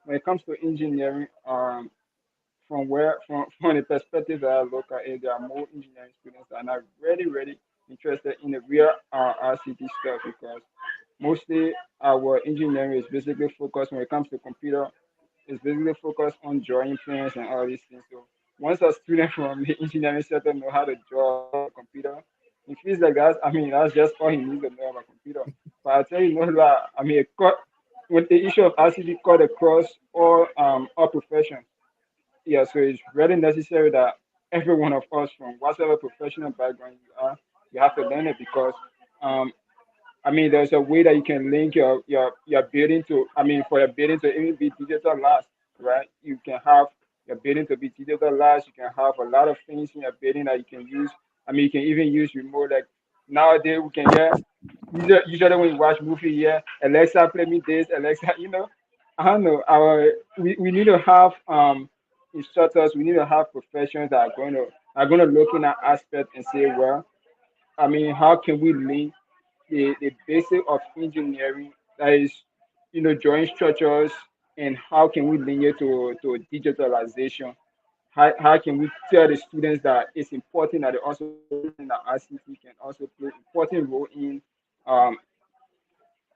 when it comes to engineering, from the perspective that I look at it, there are more engineering students that are not really interested in the real RCT stuff because mostly our engineering is basically focused when it comes to computer. It's basically focused on drawing plans and all these things. So once a student from the engineering sector know how to draw on the computer, it feels like that. I mean, that's just all he needs to know about computer. But I tell you, no lie. I mean, with the issue of ICT cut across all professions. Yeah, so it's really necessary that every one of us, from whatever professional background you are, you have to learn it because um, I mean, there's a way that you can link your building to. I mean, for your building to even be digital last, right? You can have your building to be digital last. You can have a lot of things in your building that you can use. I mean, you can even use remote. Like nowadays, we can hear usually when you watch movie, yeah, Alexa play me this, Alexa, I don't know. We need to have instructors. We need to have professionals that are going to look in that aspect and say, well, I mean, how can we link the basic of engineering that is drawing structures and how can we link it to digitalization, how can we tell the students that it's important that they also understand that ICT can also play important role um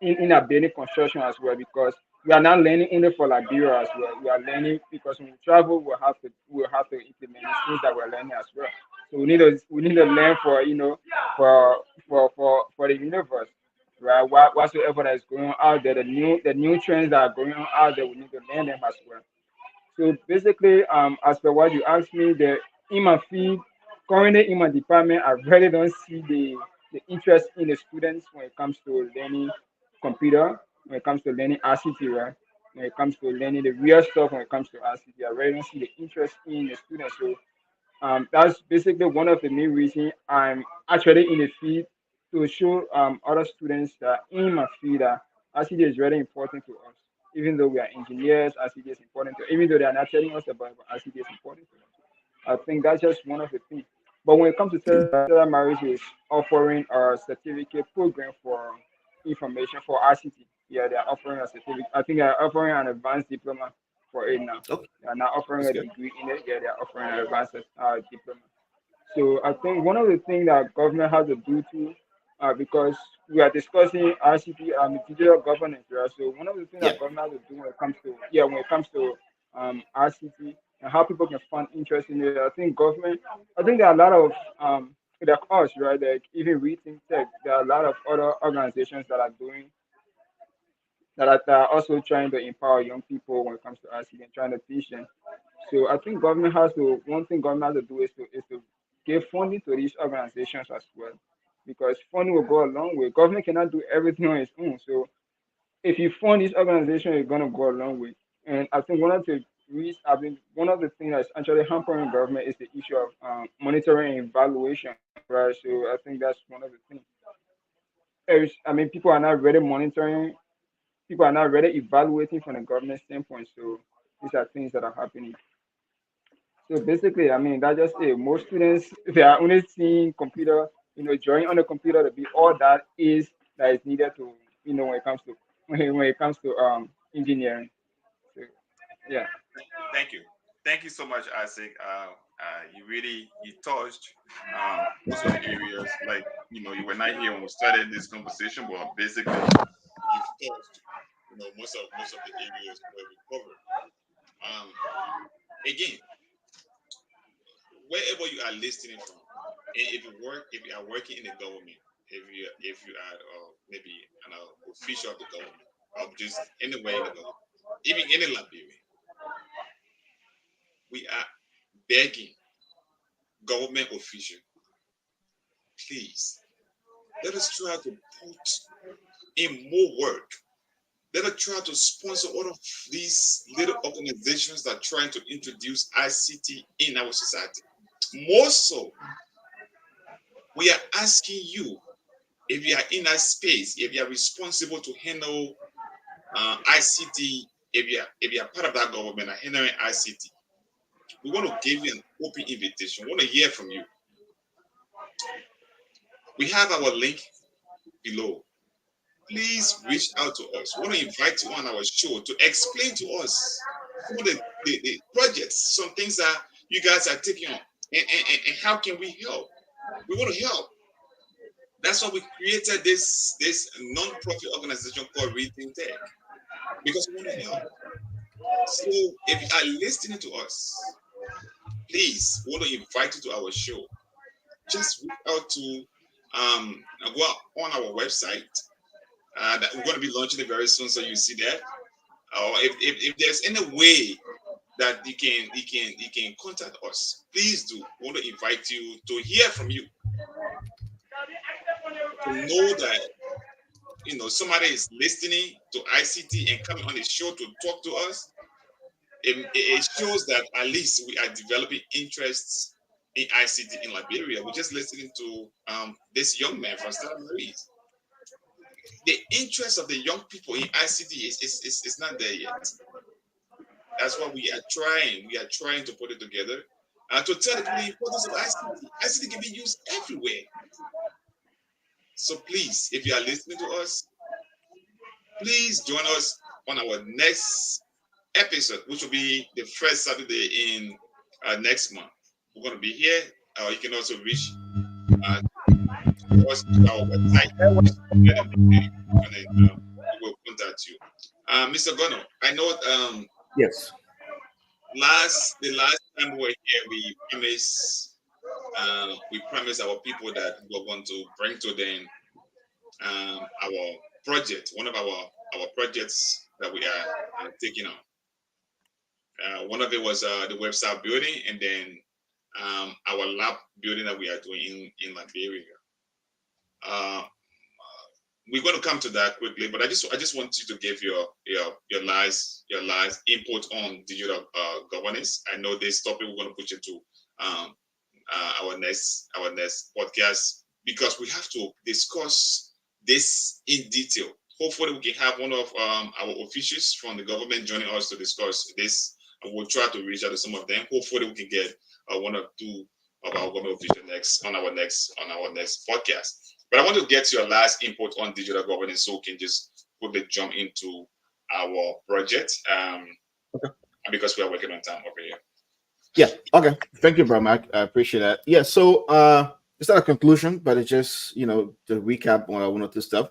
in our building construction as well because we are not learning only for Liberia as well. We are learning because when we travel, we'll have to implement these things that we're learning as well. So we need to learn for for for the universe, right? Whatsoever that is going on out there, the new trends that are going on out there, we need to learn them as well. So basically, as per what you asked me, in my field, currently in my department, I really don't see the interest in the students when it comes to learning computer, when it comes to learning ICT, right? When it comes to learning the real stuff, when it comes to ICT, I really don't see the interest in the students. So that's basically one of the main reasons I'm actually in the field to show other students that in my field that ICT is very important to us. Even though we are engineers, ICT is important to even though they are not telling us about it, but ICT is important to us. I think that's just one of the things. But when it comes to Terra Marriage is offering a certificate program for information for ICT. Yeah, they are offering a certificate. I think they are offering an advanced diploma for it now. Okay, They are not offering that's a good. degree in it. Yeah, they are offering an advanced diploma. So I think one of the things that government has to do too, because we are discussing ICT digital governance, right? So one of the things Yeah. that government has to do when it comes to ICT and how people can find interest in it, I think there are a lot of like us, right? Like even we think tech, there are a lot of other organizations that are also trying to empower young people when it comes to ICT and trying to teach them. So I think government has to one thing government has to do is to give funding to these organizations as well. Because funding will go a long way. Government cannot do everything on its own. So if you fund this organization, you're gonna go a long way. And I think one of the things that's actually hampering government is the issue of monitoring and evaluation, right? So I think that's one of the things. I mean, people are not really evaluating from the government standpoint. So these are things that are happening. So basically, I mean, that just it. Most students they are only seeing computer, drawing on the computer to be all that is needed to, when it comes to engineering. So yeah. Thank you. Thank you so much, Isaac. You touched most of the areas. Like you were not here when we started this conversation, but basically you've touched most of the areas where we covered. Um, Again, wherever you are listening from, if you are working in the government, if you are maybe an official of the government, or just anywhere in the government, even in the Liberia, we are begging government official, please let us try to put in more work. Let us try to sponsor all of these little organizations that are trying to introduce ICT in our society. More so, we are asking you, if you are in that space, if you are responsible to handle ICT, if you are part of that government and handling ICT, we want to give you an open invitation. We want to hear from you. We have our link below. Please reach out to us. We want to invite you on our show to explain to us some of the projects, some things that you guys are taking on, and how can we help? We want to help. That's why we created this non-profit organization called Rethink Tech, because we want to help. So if you are listening to us, please, we want to invite you to our show. Just reach out to go on our website. That we're going to be launching it very soon, so you see that. Or if there's any way that you can contact us, please do. We want to invite you to hear from you, to know that somebody is listening to ICT and coming on the show to talk to us. It shows that at least we are developing interests in ICT in Liberia. We're just listening to this young man from Stella Marie's. The interest of the young people in ICT is not there yet. That's why we are trying. We are trying to put it together to tell the people the importance of ICT. ICT can be used everywhere. So please, if you are listening to us, please join us on our next episode, which will be the first Saturday in next month. We're going to be here. You can also reach us to our website. And we will contact you. Mr. Gono, I know Yes. the last time we were here, we promised our people that we were going to bring to them our project, one of our projects that we are taking on. One of it was the website building, and then our lab building that we are doing in Liberia. We're going to come to that quickly, but I just want you to give your last input on digital governance. I know this topic we're going to put into our next podcast, because we have to discuss this in detail. Hopefully, we can have one of our officials from the government joining us to discuss this, and we'll try to reach out to some of them. Hopefully, we can get one or two of our government officials on our next podcast. But I want to get your last input on digital governance, so we can just quickly jump into our project, because we are working on time over here. Yeah. Okay. Thank you, bro, Mike. I appreciate that. Yeah. So it's not a conclusion, but it's just to recap on one or two stuff.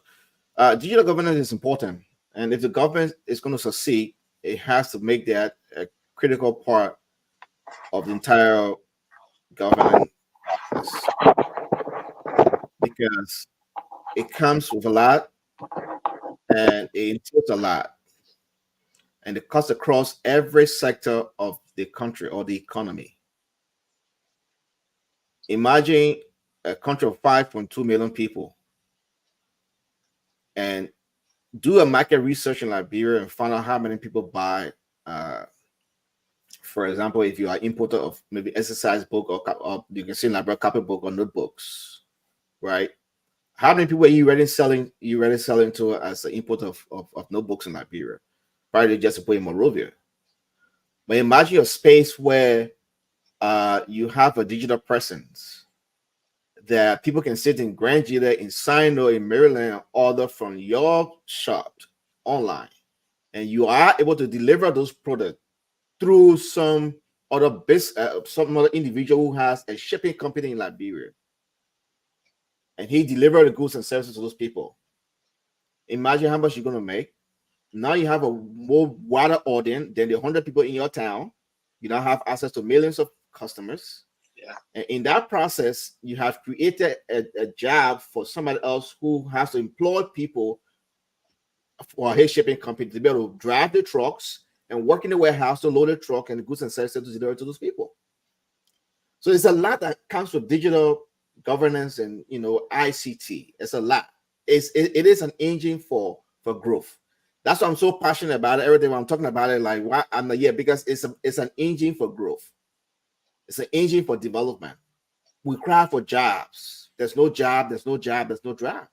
Digital governance is important, and if the government is going to succeed, it has to make that a critical part of the entire governance, because it comes with a lot and it entails a lot, and it cuts across every sector of the country or the economy. Imagine a country of 5.2 million people, and do a market research in Liberia and find out how many people buy. For example, if you are importer of maybe exercise book, or you can see in Liberia copybook or notebooks, right? How many people are you already selling? To as an importer of notebooks in Liberia? Probably just to put in Monrovia. But imagine a space where you have a digital presence that people can sit in Grand Gila, in Sino, in Maryland, and order from your shop online, and you are able to deliver those products through some other some other individual who has a shipping company in Liberia, and he delivered the goods and services to those people. Imagine how much you're going to make. Now you have a more wider audience than the 100 people in your town. You now have access to millions of customers. Yeah. And in that process, you have created a job for somebody else who has to employ people for his shipping company to be able to drive the trucks and work in the warehouse to load the truck and the goods and services to deliver to those people. So there's a lot that comes with digital governance and ICT. It's a lot. It is an engine for growth. That's why I'm so passionate about it. Everything I'm talking about it, like why I'm like, yeah, because it's an engine for growth. It's an engine for development. We cry for jobs. There's no job, there's no job, there's no drive.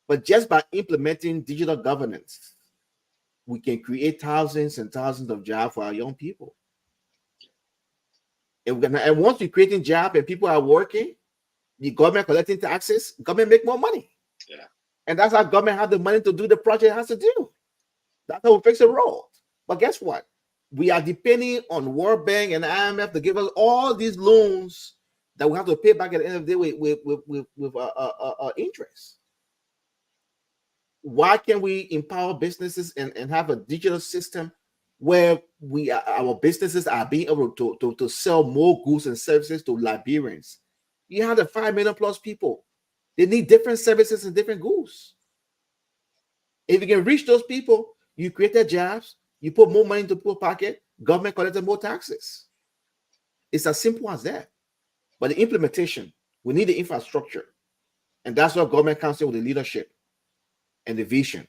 But just by implementing digital governance, we can create thousands and thousands of jobs for our young people. And once we're creating jobs and people are working, the government collecting taxes, government make more money. Yeah. And that's how government have the money to do the project it has to do. That's how we fix the road. But guess what? We are depending on World Bank and IMF to give us all these loans that we have to pay back at the end of the day with interest. Why can't we empower businesses and have a digital system where our businesses are being able to sell more goods and services to Liberians? You have the 5 million plus people. They need different services and different goods. If you can reach those people, you create their jobs, you put more money into people's pocket, government collects more taxes. It's as simple as that. But the implementation, we need the infrastructure. And that's what government comes in with the leadership and the vision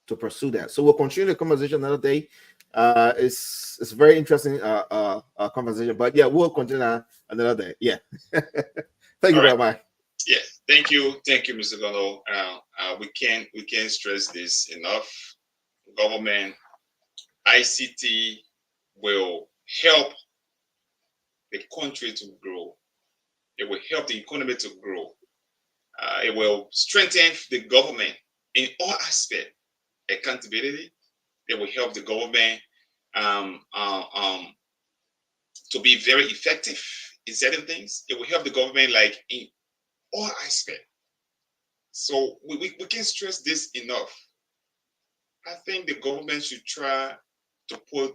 to pursue that. So we'll continue the conversation another day. It's a very interesting conversation. But yeah, we'll continue another day. Yeah. Thank you All right. very much. Yes, thank you, Mr. Gono. We can't stress this enough. Government ICT will help the country to grow. It will help the economy to grow. It will strengthen the government in all aspects. Accountability. It will help the government um, uh, um, to be very effective in certain things. It will help the government like in all aspects. So we can't stress this enough. I think the government should try to put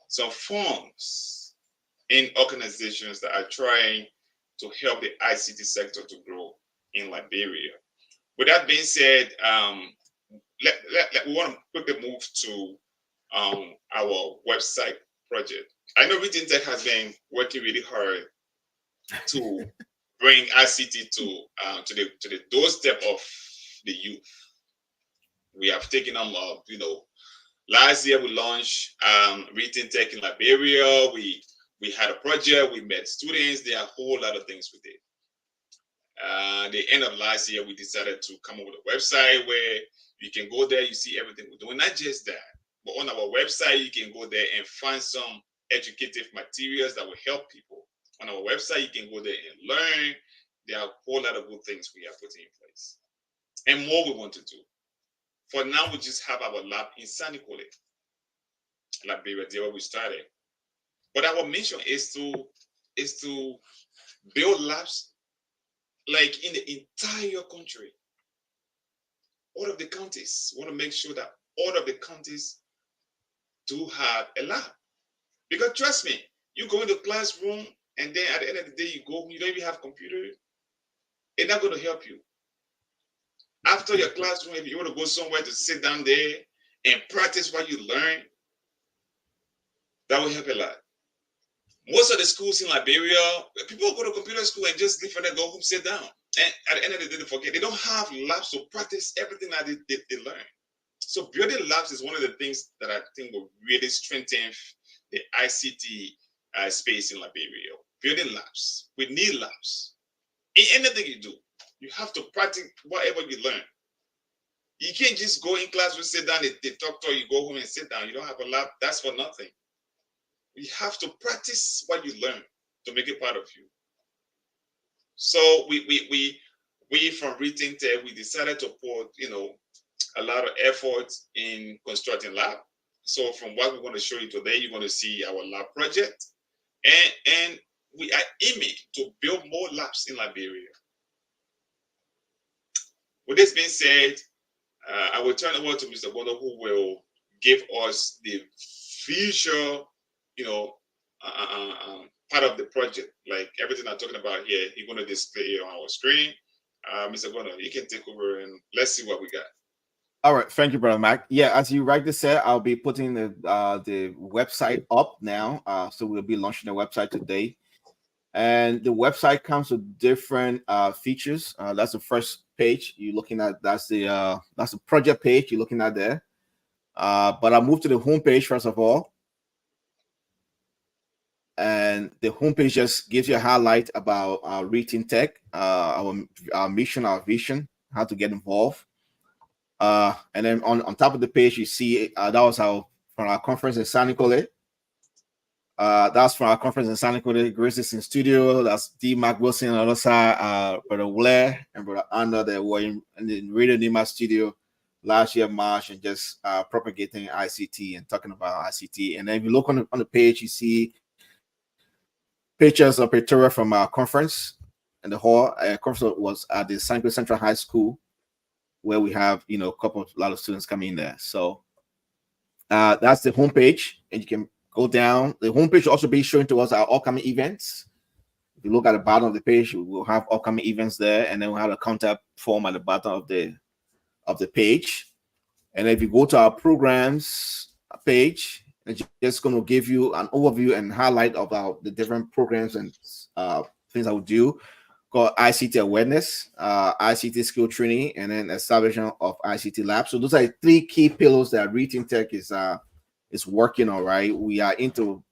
some funds in organizations that are trying to help the ICT sector to grow in Liberia. With that being said, we want to quickly move to our website project. I know Written Tech has been working really hard to bring ICT to the doorstep of the youth. We have taken them up, last year we launched Written Tech in Liberia. We had a project, we met students, there are a whole lot of things we did. The end of last year, we decided to come up with a website where you can go there, you see everything we're doing. Not just that, but on our website, you can go there and find some educative materials that will help people. On our website, you can go there and learn. There are a whole lot of good things we are putting in place. And more we want to do. For now, we just have our lab in Sanikole, Liberia, there where we started. But our mission is to build labs like in the entire country. All of the counties want to make sure that all of the counties do have a lab. Because trust me, you go in the classroom and then at the end of the day you go home, you don't even have computer, it's not going to help you. After your classroom, if you want to go somewhere to sit down there and practice what you learn, that will help a lot. Most of the schools in Liberia, people go to computer school and just leave and then go home, sit down. And at the end of the day, they forget. They don't have labs to practice everything that they learn. So building labs is one of the things that I think will really strengthen the ICT space in Liberia. Building labs. We need labs. In anything you do, you have to practice whatever you learn. You can't just go in class and sit down, they talk to you, you go home and sit down. You don't have a lab, that's for nothing. You have to practice what you learn to make it part of you. So we from Written Tech, we decided to put, a lot of effort in constructing lab. So from what we're going to show you today, you're going to see our lab project. And we are aiming to build more labs in Liberia. With this being said, I will turn over to Mr. Bono, who will give us the visual, part of the project. Like everything I'm talking about here, he's going to display it on our screen. Mr. Bono, you can take over and let's see what we got. All right, thank you, brother Mac. Yeah, as you rightly said, I'll be putting the website up now. So we'll be launching the website today, and the website comes with different features. That's the first page you're looking at. That's the project page you're looking at there. But I'll move to the home page first of all, and the homepage just gives you a highlight about Written Tech, our mission, our vision, how to get involved. And then on top of the page, you see that was from our conference in San Nicolas. That's from our conference in San Nicolas. Grace is in studio. That's D. Mark Wilson on the other side. Brother Blair and Brother Anna, that were in the Radio Nima studio last year, March, and just propagating ICT and talking about ICT. And then if you look on the page, you see pictures of Pretoria from our conference in the hall. Conference was at the San Central High School, where we have a lot of students coming in there. So that's the homepage, and you can go down. The homepage will also be showing to us our upcoming events. If you look at the bottom of the page, we'll have upcoming events there, and then we'll have a contact form at the bottom of the page. And if you go to our programs page, it's just going to give you an overview and highlight about the different programs and things that we do, called ICT awareness, ICT skill training, and then establishment of ICT labs. So those are three key pillars that Rethink Tech is working on. Right, we are into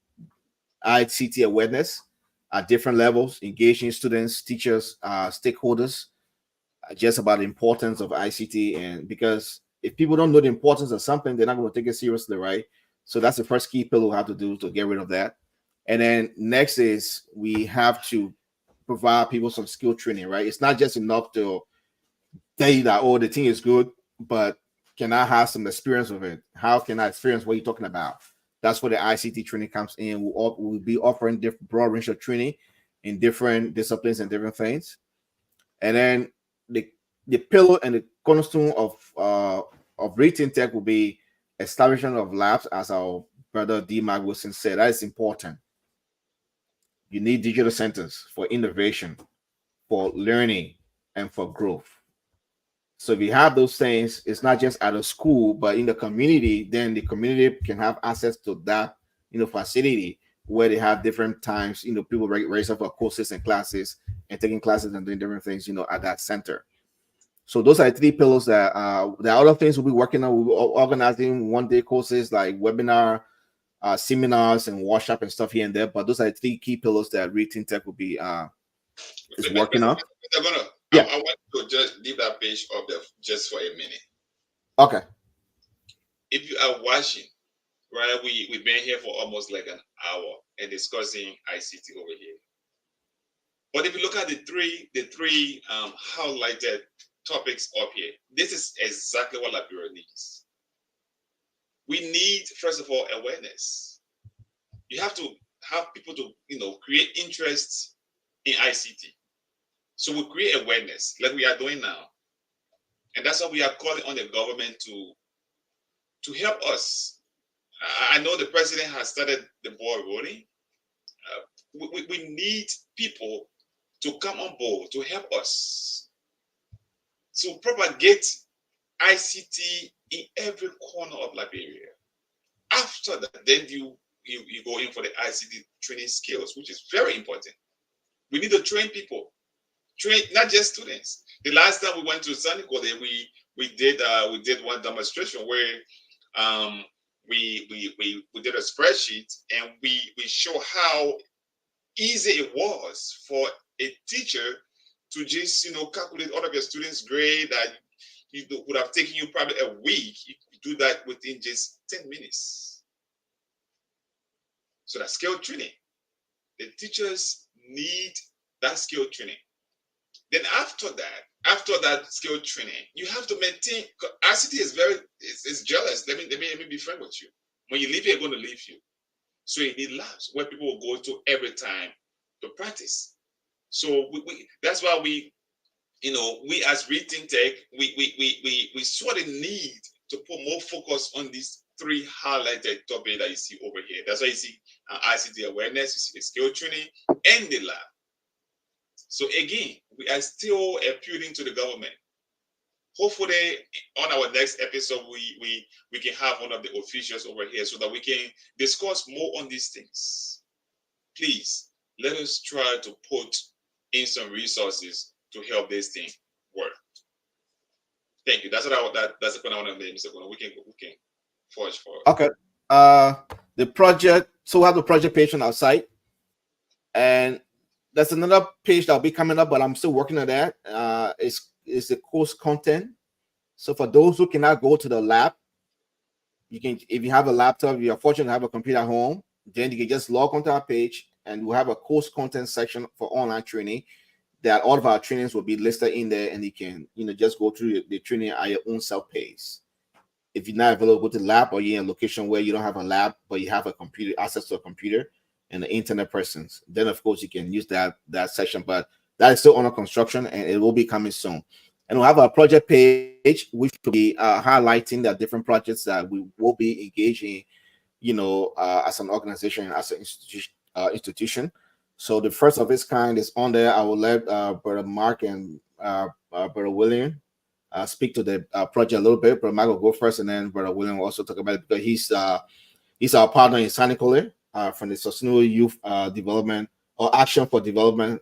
ICT awareness at different levels, engaging students, teachers, stakeholders, just about the importance of ICT. And because if people don't know the importance of something, they're not going to take it seriously, right? So that's the first key pillar we have to do to get rid of that. And then next is we have to provide people some skill training, right? It's not just enough to tell you that, oh, the thing is good, but can I have some experience with it? How can I experience what you're talking about? That's where the ICT training comes in. We'll be offering different broad range of training in different disciplines and different things. And then the pillar and the cornerstone of Rethink Tech will be establishment of labs, as our brother D. Mark Wilson said. That is important. You need digital centers for innovation, for learning, and for growth. So if you have those things, it's not just at a school, but in the community, then the community can have access to that, facility where they have different times, people register for courses and classes and taking classes and doing different things, at that center. So those are three pillars that the other things we'll be working on. We'll be organizing one-day courses like webinar, seminars, and workshop and stuff here and there. But those are three key pillars that Rethink Tech will be is working on. I want to just leave that page up there just for a minute. Okay. If you are watching, right, we've been here for almost like an hour and discussing ICT over here. But if you look at the three highlighted topics up here, this is exactly what Liberia needs. We need, first of all, awareness. You have to have people to create interest in ICT. So we create awareness like we are doing now. And that's why we are calling on the government to help us. I know the president has started the ball rolling. We need people to come on board to help us to propagate ICT in every corner of Liberia. After that, then you go in for the ICT training skills, which is very important. We need to train people. Train not just students. The last time we went to Sunny College, we did one demonstration where we did a spreadsheet and we show how easy it was for a teacher to just calculate all of your students' grade that would have taken you probably a week. You do that within just 10 minutes. So that skill training. The teachers need that skill training. Then after that skill training, you have to maintain. ICT is jealous. Let me be frank with you. When you leave here, going to leave you. So you need labs where people will go to every time to practice. So that's why we as Rethink Tech, we sort of need to put more focus on these three highlighted topics that you see over here. That's why you see ICT awareness, you see the skill training, and the lab. So again, we are still appealing to the government. Hopefully, on our next episode, we can have one of the officials over here so that we can discuss more on these things. Please, let us try to put in some resources to help this thing work. Thank you. That's what that's what I want to name, Mr. Kono. We can forge for. Okay. The project. So we have the project page on our site, and there's another page that'll be coming up, but I'm still working on that. It's the course content. So for those who cannot go to the lab, you can, if you have a laptop, you're fortunate to have a computer at home, then you can just log onto our page and we'll have a course content section for online training that all of our trainings will be listed in there, and you can just go through the training at your own self pace. If you're not available to the lab, or you're in a location where you don't have a lab but you have a computer, access to a computer, and the internet persons. Then of course you can use that section, but that is still under construction and it will be coming soon. And we'll have a project page which will be highlighting the different projects that we will be engaging, as an organization, as an institution. So the first of its kind is on there. I will let Brother Mark and Brother William speak to the project a little bit. Brother Mark will go first, and then Brother William will also talk about it because he's our partner in Sanicole from the Sustainable Youth Development or Action for Development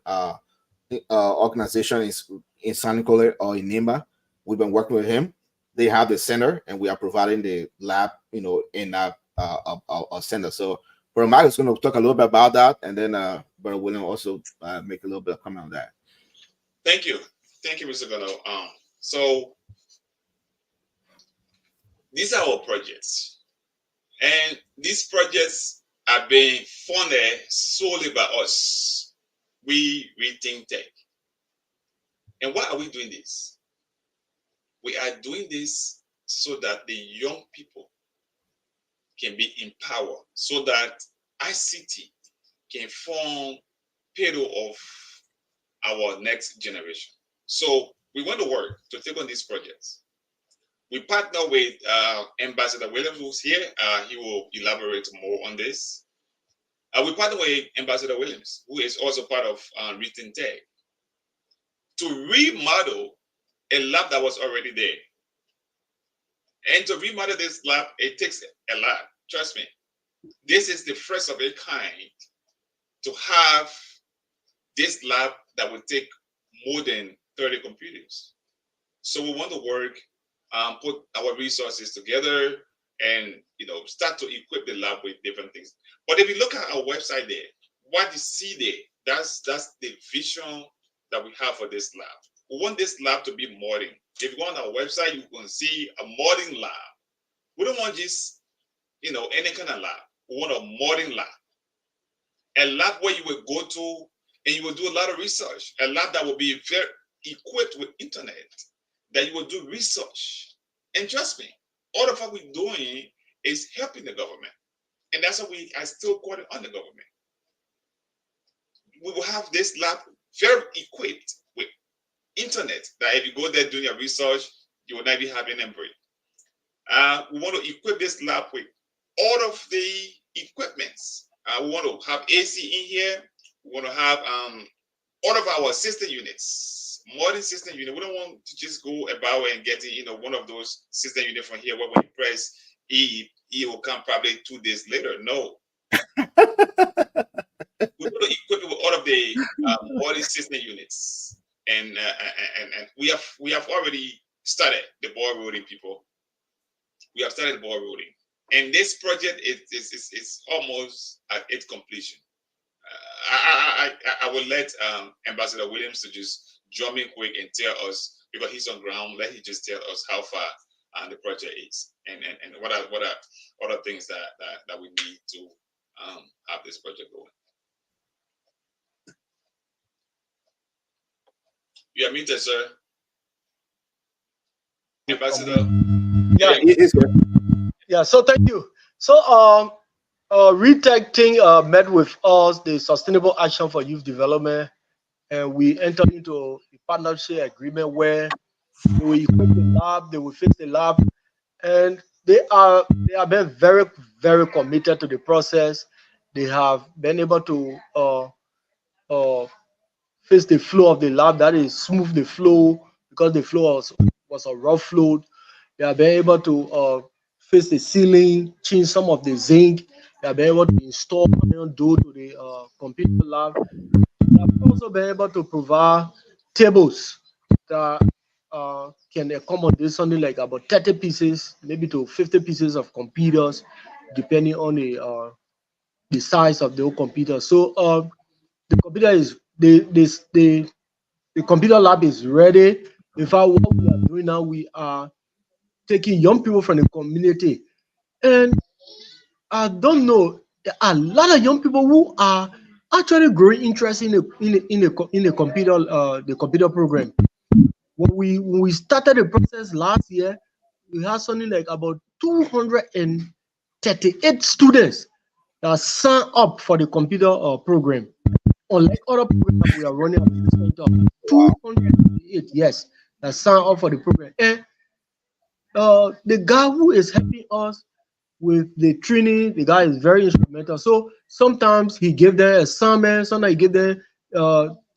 organization is in Sanicole or in Nimba. We've been working with him. They have the center, and we are providing the lab, in that center. So, Brother Mike is going to talk a little bit about that, and then Brother William also make a little bit of comment on that. Thank you, Mr. Gano. So these are our projects, and these projects are being funded solely by us. We Rethink Tech. And why are we doing this? We are doing this so that the young people can be empowered, so that ICT can form pillar of our next generation. So we want to work to take on these projects. We partner with Ambassador Williams, who's here. He will elaborate more on this. We partner with Ambassador Williams, who is also part of Rethink Tech, to remodel a lab that was already there. And to remodel this lab, it takes a lot. Trust me. This is the first of a kind to have this lab that will take more than 30 computers. So we want to work, put our resources together, and start to equip the lab with different things. But if you look at our website there, what you see there, that's the vision that we have for this lab. We want this lab to be modern. If you go on our website, you can see a modern lab. We don't want just any kind of lab. We want a modern lab. A lab where you will go to and you will do a lot of research. A lab that will be very equipped with internet, that you will do research. And trust me, all of what we're doing is helping the government. And that's why we are still calling on the government. We will have this lab very equipped with internet, that if you go there doing your research, you will not be having a break. We want to equip this lab with all of the equipments. We want to have AC in here. We want to have all of our system units, modern system unit. We don't want to just go about and getting one of those system units from here where when you press E will come probably 2 days later. No. We want to equip it with all of the modern system units, and we have already started the ball rolling, people. We have started the ball rolling. And this project is almost at its completion. I will let Ambassador Williams to just jump in quick and tell us, because he's on ground. Let him just tell us how far the project is, and what are other things that we need to have this project going. You are muted, sir. Ambassador. Yeah, It's good. yeah. So thank you. So Retech thing met with us, the Sustainable Action for Youth Development, and we entered into a partnership agreement where they will equip the lab, they will fix the lab, and they have been very, very committed to the process. They have been able to fix the flow of the lab, that is smooth the flow, because the flow was a rough flow. They have been able to fix the ceiling, change some of the zinc. They have been able to install iron door to the computer lab. They have also been able to provide tables that can accommodate something like about 30 pieces, maybe to 50 pieces of computers, depending on the size of the whole computer. So the computer is the computer lab is ready. In fact, what we are doing now, we are taking young people from the community, and I don't know, there are a lot of young people who are actually growing interest in the computer program. When we started the process last year, we had something like about 238 students that sign up for the computer program. Unlike other programs that we are running at this point of Wow. 208, yes, that sign up for the program. And the guy who is helping us with the training, the guy is very instrumental. So sometimes he gave them assignment, sometimes he gave them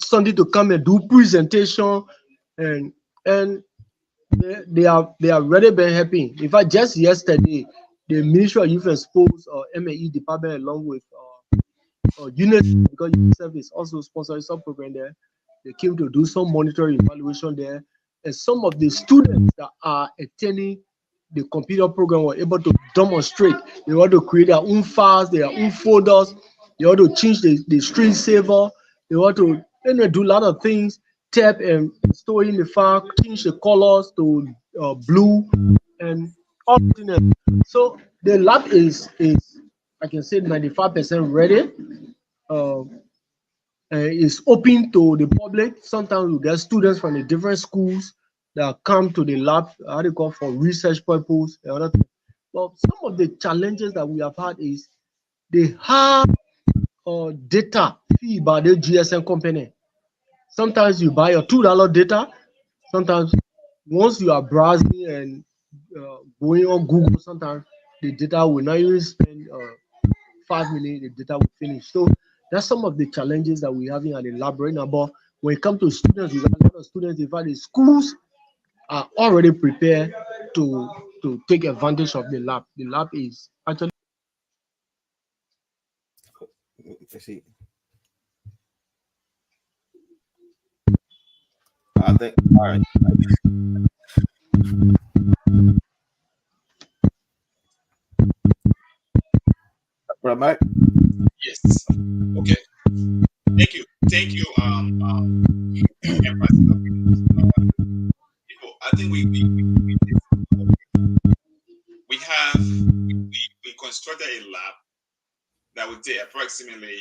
something to come and do presentation, and and they are really been happy. In fact, just yesterday, the Ministry of Youth and Sports MAE department along with unit, because UNICEF is also sponsoring some program there. They came to do some monitoring evaluation there, and some of the students that are attending the computer program were able to demonstrate. They want to create their own files, their own folders. They want to change the screensaver. They want to do a lot of things. Tap and store in the file, change the colors to blue, and all things. So the lab is I can say 95% ready. uh, is open to the public. Sometimes we get students from the different schools that come to the lab, how they call for research purpose and other things. But some of the challenges that we have had is the high data fee by the GSM company. Sometimes you buy your $2 data. Sometimes once you are browsing and going on Google, sometimes the data will not even spend 5 minutes, the data will finish. So that's some of the challenges that we're having at the lab right now. But when it comes to students, we got a lot of students. In fact, the schools are already prepared to take advantage of the lab. The lab is actually I see. I think. All right. Brother Mike. Yes. Okay. Thank you, Ambassador Williams. People, I think we have we constructed a lab that would take approximately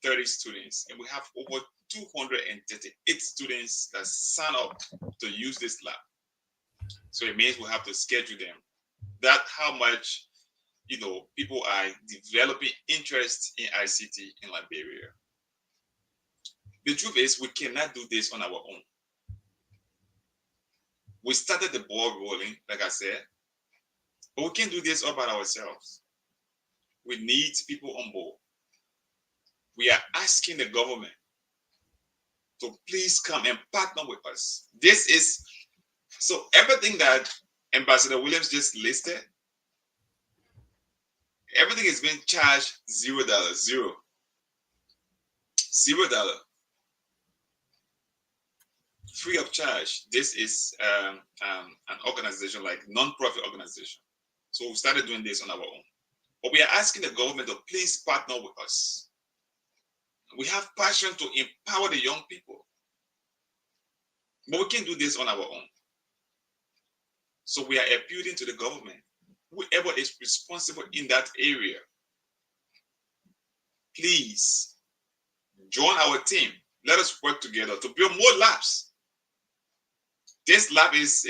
30 students, and we have over 238 students that sign up to use this lab. So it means we have to schedule them. That how much people are developing interest in ICT in Liberia. The truth is, we cannot do this on our own. We started the ball rolling, like I said, but we can't do this all by ourselves. We need people on board. We are asking the government to please come and partner with us. This is so everything that Ambassador Williams just listed, everything is being charged $0, $0, free of charge. This is an organization like non-profit organization. So we started doing this on our own. But we are asking the government to please partner with us. We have passion to empower the young people, but we can't do this on our own. So we are appealing to the government, whoever is responsible in that area, please join our team. Let us work together to build more labs. This lab is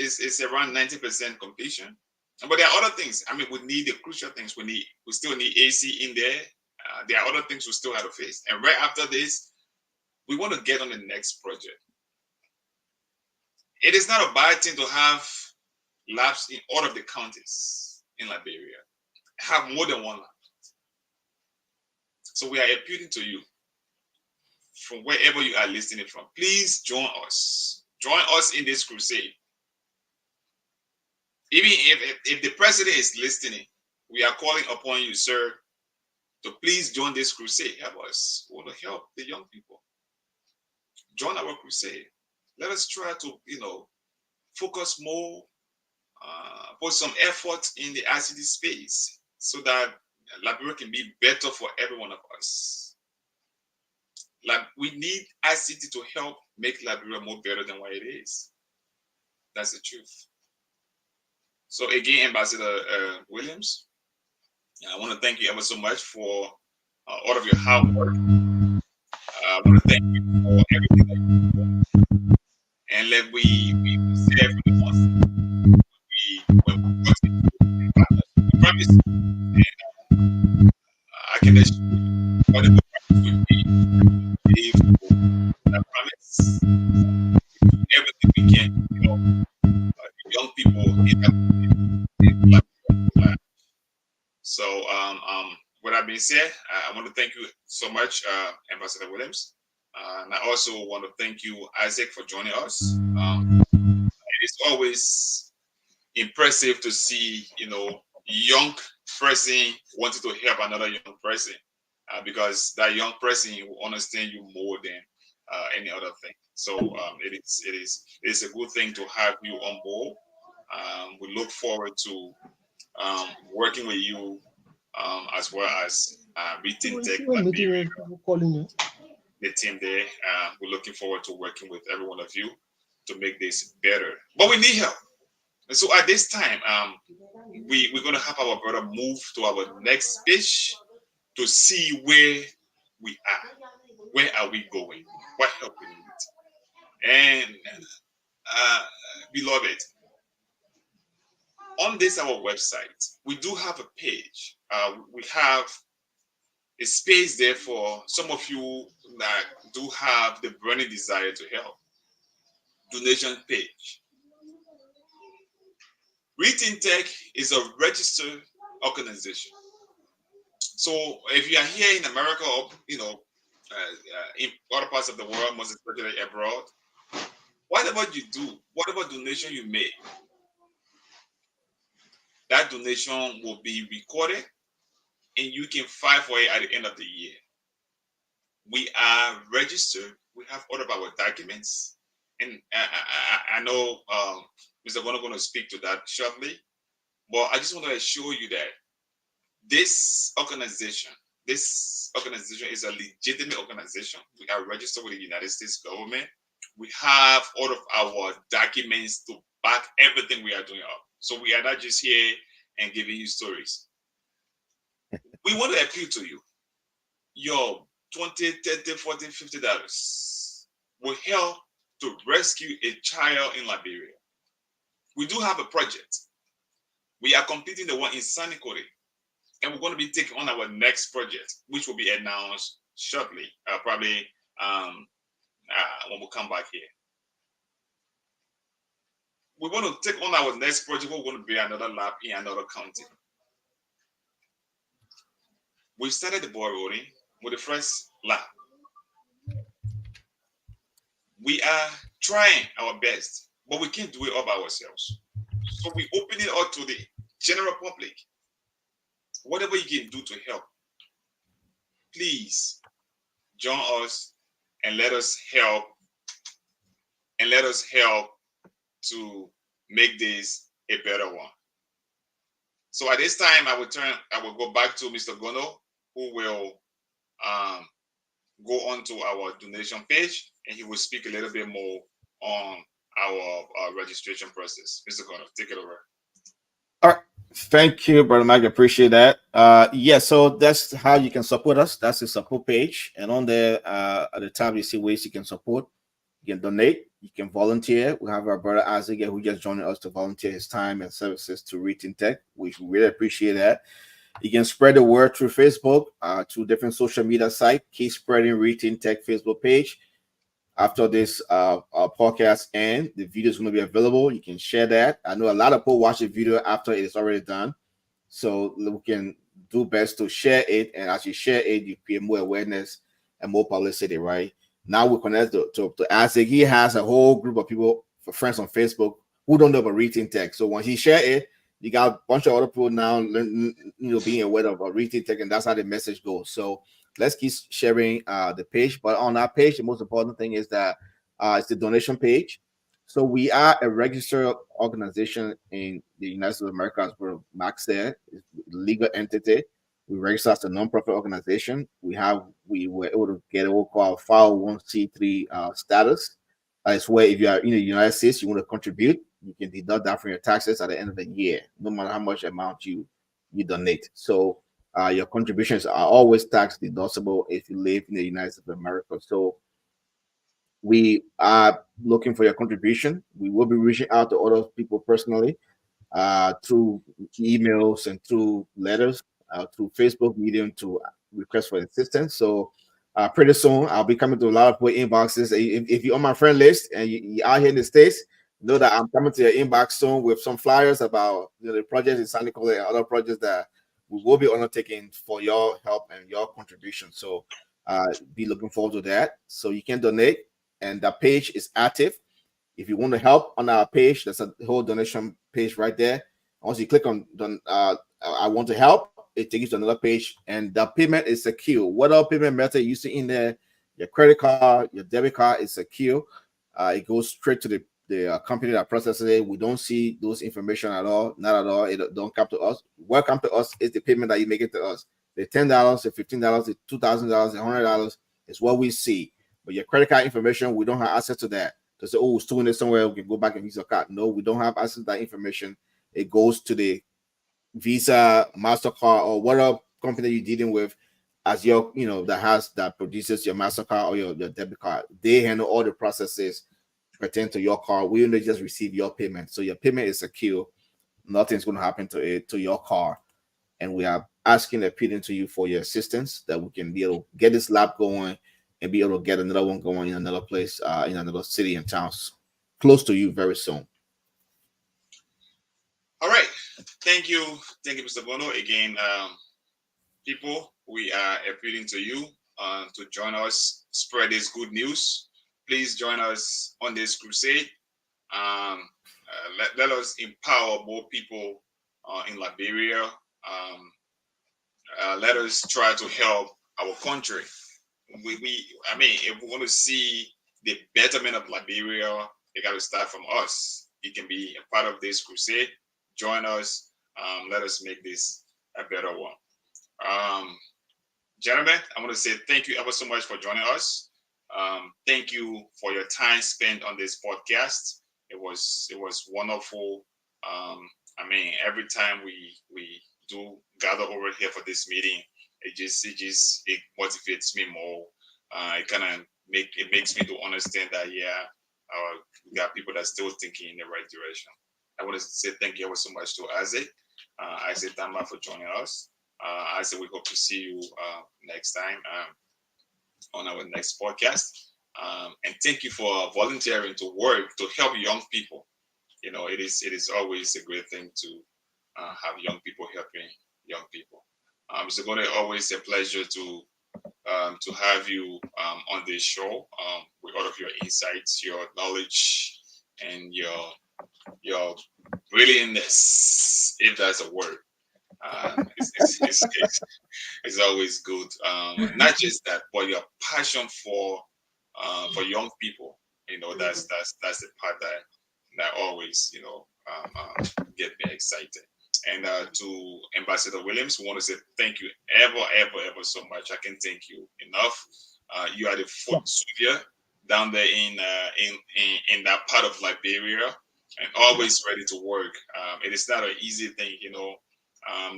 around 90% completion. But there are other things. I mean, we need the crucial things. We still need AC in there. There are other things we still have to face. And right after this, we want to get on the next project. It is not a bad thing to have labs in all of the counties in Liberia. Have more than one lab. So we are appealing to you from wherever you are listening from. Please join us. Join us in this crusade. Even if the president is listening, we are calling upon you, sir, to please join this crusade. Help us. We want to help the young people. Join our crusade. Let us try to, focus more, put some effort in the ICT space so that Liberia can be better for every one of us. Like we need ICT to help make Liberia more better than what it is. That's the truth. So again, Ambassador Williams, I want to thank you ever so much for all of your hard work. I want to thank you for everything that you do. And let we say from the once when we promise. And, I can that being said, I want to thank you so much, Ambassador Williams. And I also want to thank you, Isaac, for joining us. It's always impressive to see, young person wanting to help another young person, because that young person will understand you more than any other thing. So it is a good thing to have you on board. We look forward to working with you, as well as Written Oh, is Tech he a meeting Liberia, with people calling you? the team there. We're looking forward to working with every one of you to make this better. But we need help. And so at this time, we're going to have our brother move to our next page to see where we are. Where are we going? What help we need? And uh, beloved, on this our website, we do have a page. We have a space there for some of you that do have the burning desire to help. Donation page. Written Tech is a registered organization. So if you are here in America, or in other parts of the world, most especially abroad, whatever you do, whatever donation you make, that donation will be recorded and you can file for it at the end of the year. We are registered. We have all of our documents, and I know Mr. Gono going to speak to that shortly. But I just want to assure you that this organization, this organization is a legitimate organization. We are registered with the United States government. We have all of our documents to back everything we are doing up. So we are not just here and giving you stories. We want to appeal to you. Your 20, 30, 40, $50 will help to rescue a child in Liberia. We do have a project. We are completing the one in Sanikore, and we're going to be taking on our next project, which will be announced shortly, probably when we come back here. We want to take on our next project. We're going to be another lab in another county. We started the ball rolling with the first lab. We are trying our best, but we can't do it all by ourselves. So we open it up to the general public. Whatever you can do to help, please join us and let us help to make this a better one. So at this time, I will go back to Mr. Gono, who will um, go on to our donation page, and he will speak a little bit more on our registration process. Mr. Gono, take it over. All right. Thank you, Brother Mike. Appreciate that. Yeah, so that's how you can support us. That's the support page. And on there, at the top, you see ways you can support. You can donate. You can volunteer. We have our brother Isaac here who just joined us to volunteer his time and services to Written Tech, which we really appreciate that. You can spread the word through Facebook, through different social media sites. Keep spreading Written Tech Facebook page. After this podcast and the video is going to be available, you can share that. I know a lot of people watch the video after it is already done, so we can do best to share it. And as you share it, you create more awareness and more publicity. Right now, we connect to Isaac. He has a whole group of people, for friends on Facebook, who don't know about Written Tech. So when he share it, you got a bunch of other people now, being aware of Written Tech, and that's how the message goes. So let's keep sharing the page. But on our page, the most important thing is that it's the donation page. So we are a registered organization in the United States of America, as per Max there, it's a legal entity. We register as a nonprofit organization. We were able to get what we call 501c3 status. It's where if you are in the United States, you want to contribute, you can deduct that from your taxes at the end of the year, no matter how much amount you donate. So your contributions are always tax deductible if you live in the United States of America. So we are looking for your contribution. We will be reaching out to other people personally through emails and through letters, through Facebook Medium to request for assistance. So pretty soon I'll be coming to a lot of people inboxes. If you're on my friend list and you're out here in the States, know that I'm coming to your inbox soon with some flyers about the projects in San Nicolas and other projects that we will be undertaking for your help and your contribution. So be looking forward to that. So you can donate, and the page is active. If you want to help on our page, there's a whole donation page right there. Once you click on I want to help, it takes you to another page, and the payment is secure. Whatever payment method you see in there, your credit card, your debit card is secure. It goes straight to the company that processes it. We don't see those information at all, not at all. It don't come to us. What come to us is the payment that you make it to us. The $10, the $15, the $2,000, the $100 is what we see. But your credit card information, we don't have access to that to say, oh, we're storing it somewhere, we can go back and use your card. No, we don't have access to that information. It goes to the Visa, MasterCard, or whatever company you're dealing with as your, that produces your MasterCard or your debit card. They handle all the processes pertain to your card. We only just receive your payment. So your payment is secure. Nothing's going to happen to it, to your car. And we are asking, appealing to you for your assistance that we can be able to get this lab going and be able to get another one going in another place, in another city and towns close to you very soon. All right. Thank you, Mr. Bono. Again, people, we are appealing to you to join us, spread this good news. Please join us on this crusade. Let us empower more people in Liberia. Let us try to help our country. I mean, if we want to see the betterment of Liberia, it got to start from us. You can be a part of this crusade. Join us. Let us make this a better one. Um, Gentlemen, I want to say thank you ever so much for joining us. Thank you for your time spent on this podcast. It was wonderful. I mean, every time we do gather over here for this meeting, it motivates me more. It kind of makes me to understand that yeah, we got people that still thinking in the right direction. I want to say thank you ever so much to Isaac. Isaac Tamba for joining us. Isaac, we hope to see you next time on our next podcast. And thank you for volunteering to work to help young people. You know, it is always a great thing to have young people helping young people. Mr. Gone, always a pleasure to have you on this show with all of your insights, your knowledge, and your brilliantness, if that's a word. It's always good. Not just that, but your passion for young people. You know, that's the part that always get me excited. And to Ambassador Williams, we want to say thank you ever so much. I can thank you enough. You are the foot soldier down there in that part of Liberia, and always ready to work. It is not an easy thing, you know.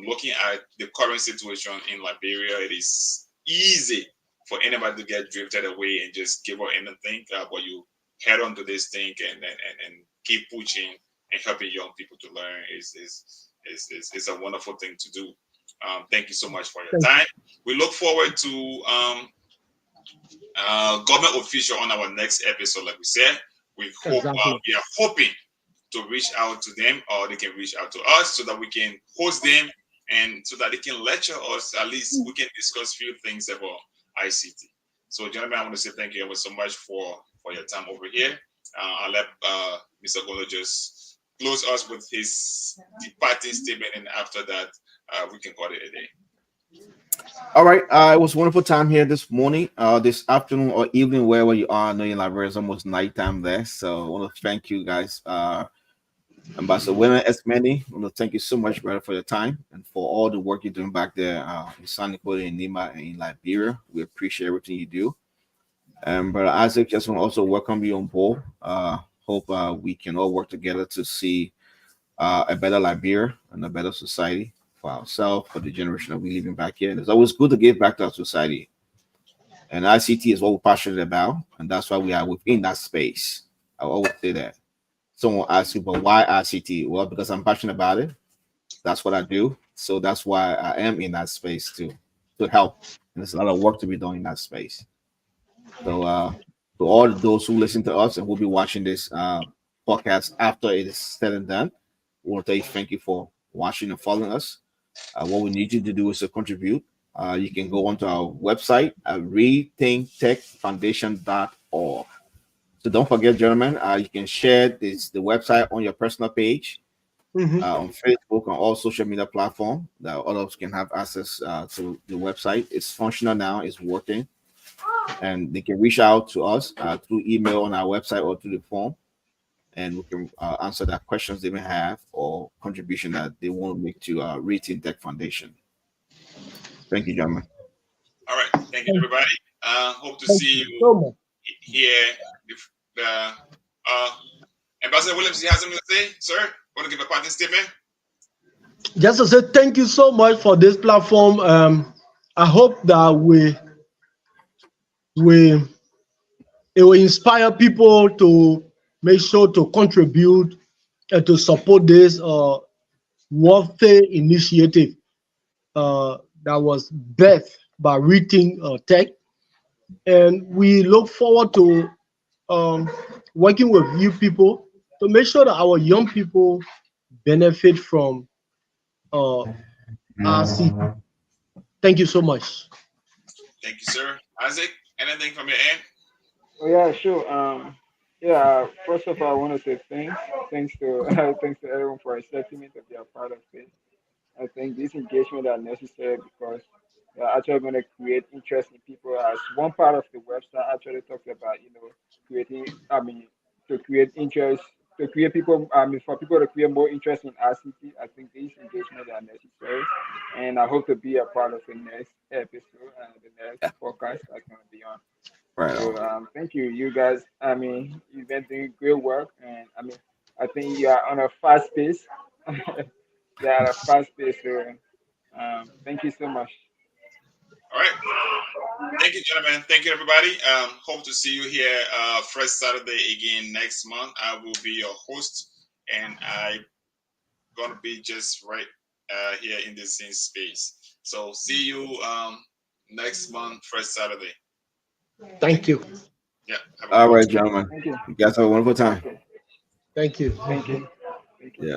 Looking at the current situation in Liberia, it is easy for anybody to get drifted away and just give up anything. But you head on to this thing and keep pushing and helping young people to learn is a wonderful thing to do. Thank you so much for your time. We look forward to government official on our next episode. Like we said, we hope we are hoping to reach out to them, or they can reach out to us so that we can host them and so that they can lecture us. At least we can discuss few things about ICT. So, gentlemen, I want to say thank you ever so much for your time over here. I'll let Mr. Golo just close us with his departing statement, and after that, we can call it a day. All right. It was a wonderful time here this morning, this afternoon or evening, wherever you are. I know in Liberia it's almost nighttime there. So I want to thank you guys. Ambassador Winner Esmeni, I want to thank you so much, brother, for your time and for all the work you're doing back there in San Nicola, in Nima, and in Liberia. We appreciate everything you do. And brother Isaac, just want to also welcome you on board. Hope we can all work together to see a better Liberia and a better society for ourselves, for the generation that we living back here. And it's always good to give back to our society. And ICT is what we're passionate about, and that's why we are within that space. I always say that. Someone asks you, but why ICT? Well, because I'm passionate about it. That's what I do. So that's why I am in that space to help. And there's a lot of work to be done in that space. So to all those who listen to us and will be watching this podcast after it is said and done, we want to tell you thank you for watching and following us. What we need you to do is to contribute. You can go onto our website at rethinktechfoundation.org. So don't forget, gentlemen, you can share the website on your personal page, Mhm. on Facebook, on all social media platform that others can have access to the website. It's functional now, it's working, and they can reach out to us through email on our website or through the form, and we can answer that questions they may have or contribution that they want to make to Rethink Tech Foundation. Thank you, gentlemen. All right. Thank you, Thank everybody. Hope to thank see you you so much. here. If the Ambassador Williams, you have something to say, sir? Want to give a parting statement? Just to say thank you so much for this platform. I hope that we it will inspire people to make sure to contribute and to support this warfare initiative that was birthed by Rethink Tech, and we look forward to um, working with you people to make sure that our young people benefit from uh, RC. Thank you so much. Thank you, sir. Isaac, anything from your end? Oh yeah, sure. Yeah. First of all, I want to say thanks. Thanks to thanks to everyone for accepting me to be a part of it. I think these engagement are necessary because they're actually going to create interest in people. As one part of the website actually talks about, creating, to create interest, to create people, for people to create more interest in RCT. I think these engagement are necessary, and I hope to be a part of the next episode and the next podcast that's going to be on. Right on. So thank you, you guys. You've been doing great work, and I think you are on a fast pace. They are a fast pace. So thank you so much. All right. Thank you, gentlemen. Thank you, everybody. Hope to see you here first Saturday again next month. I will be your host, and I'm gonna be just right here in the same space. So see you next month, first Saturday. Thank you. Yeah. Have a good All one. right, gentlemen. Thank you. You guys have a wonderful time. Okay. Thank you. Thank you. Thank you. Yeah.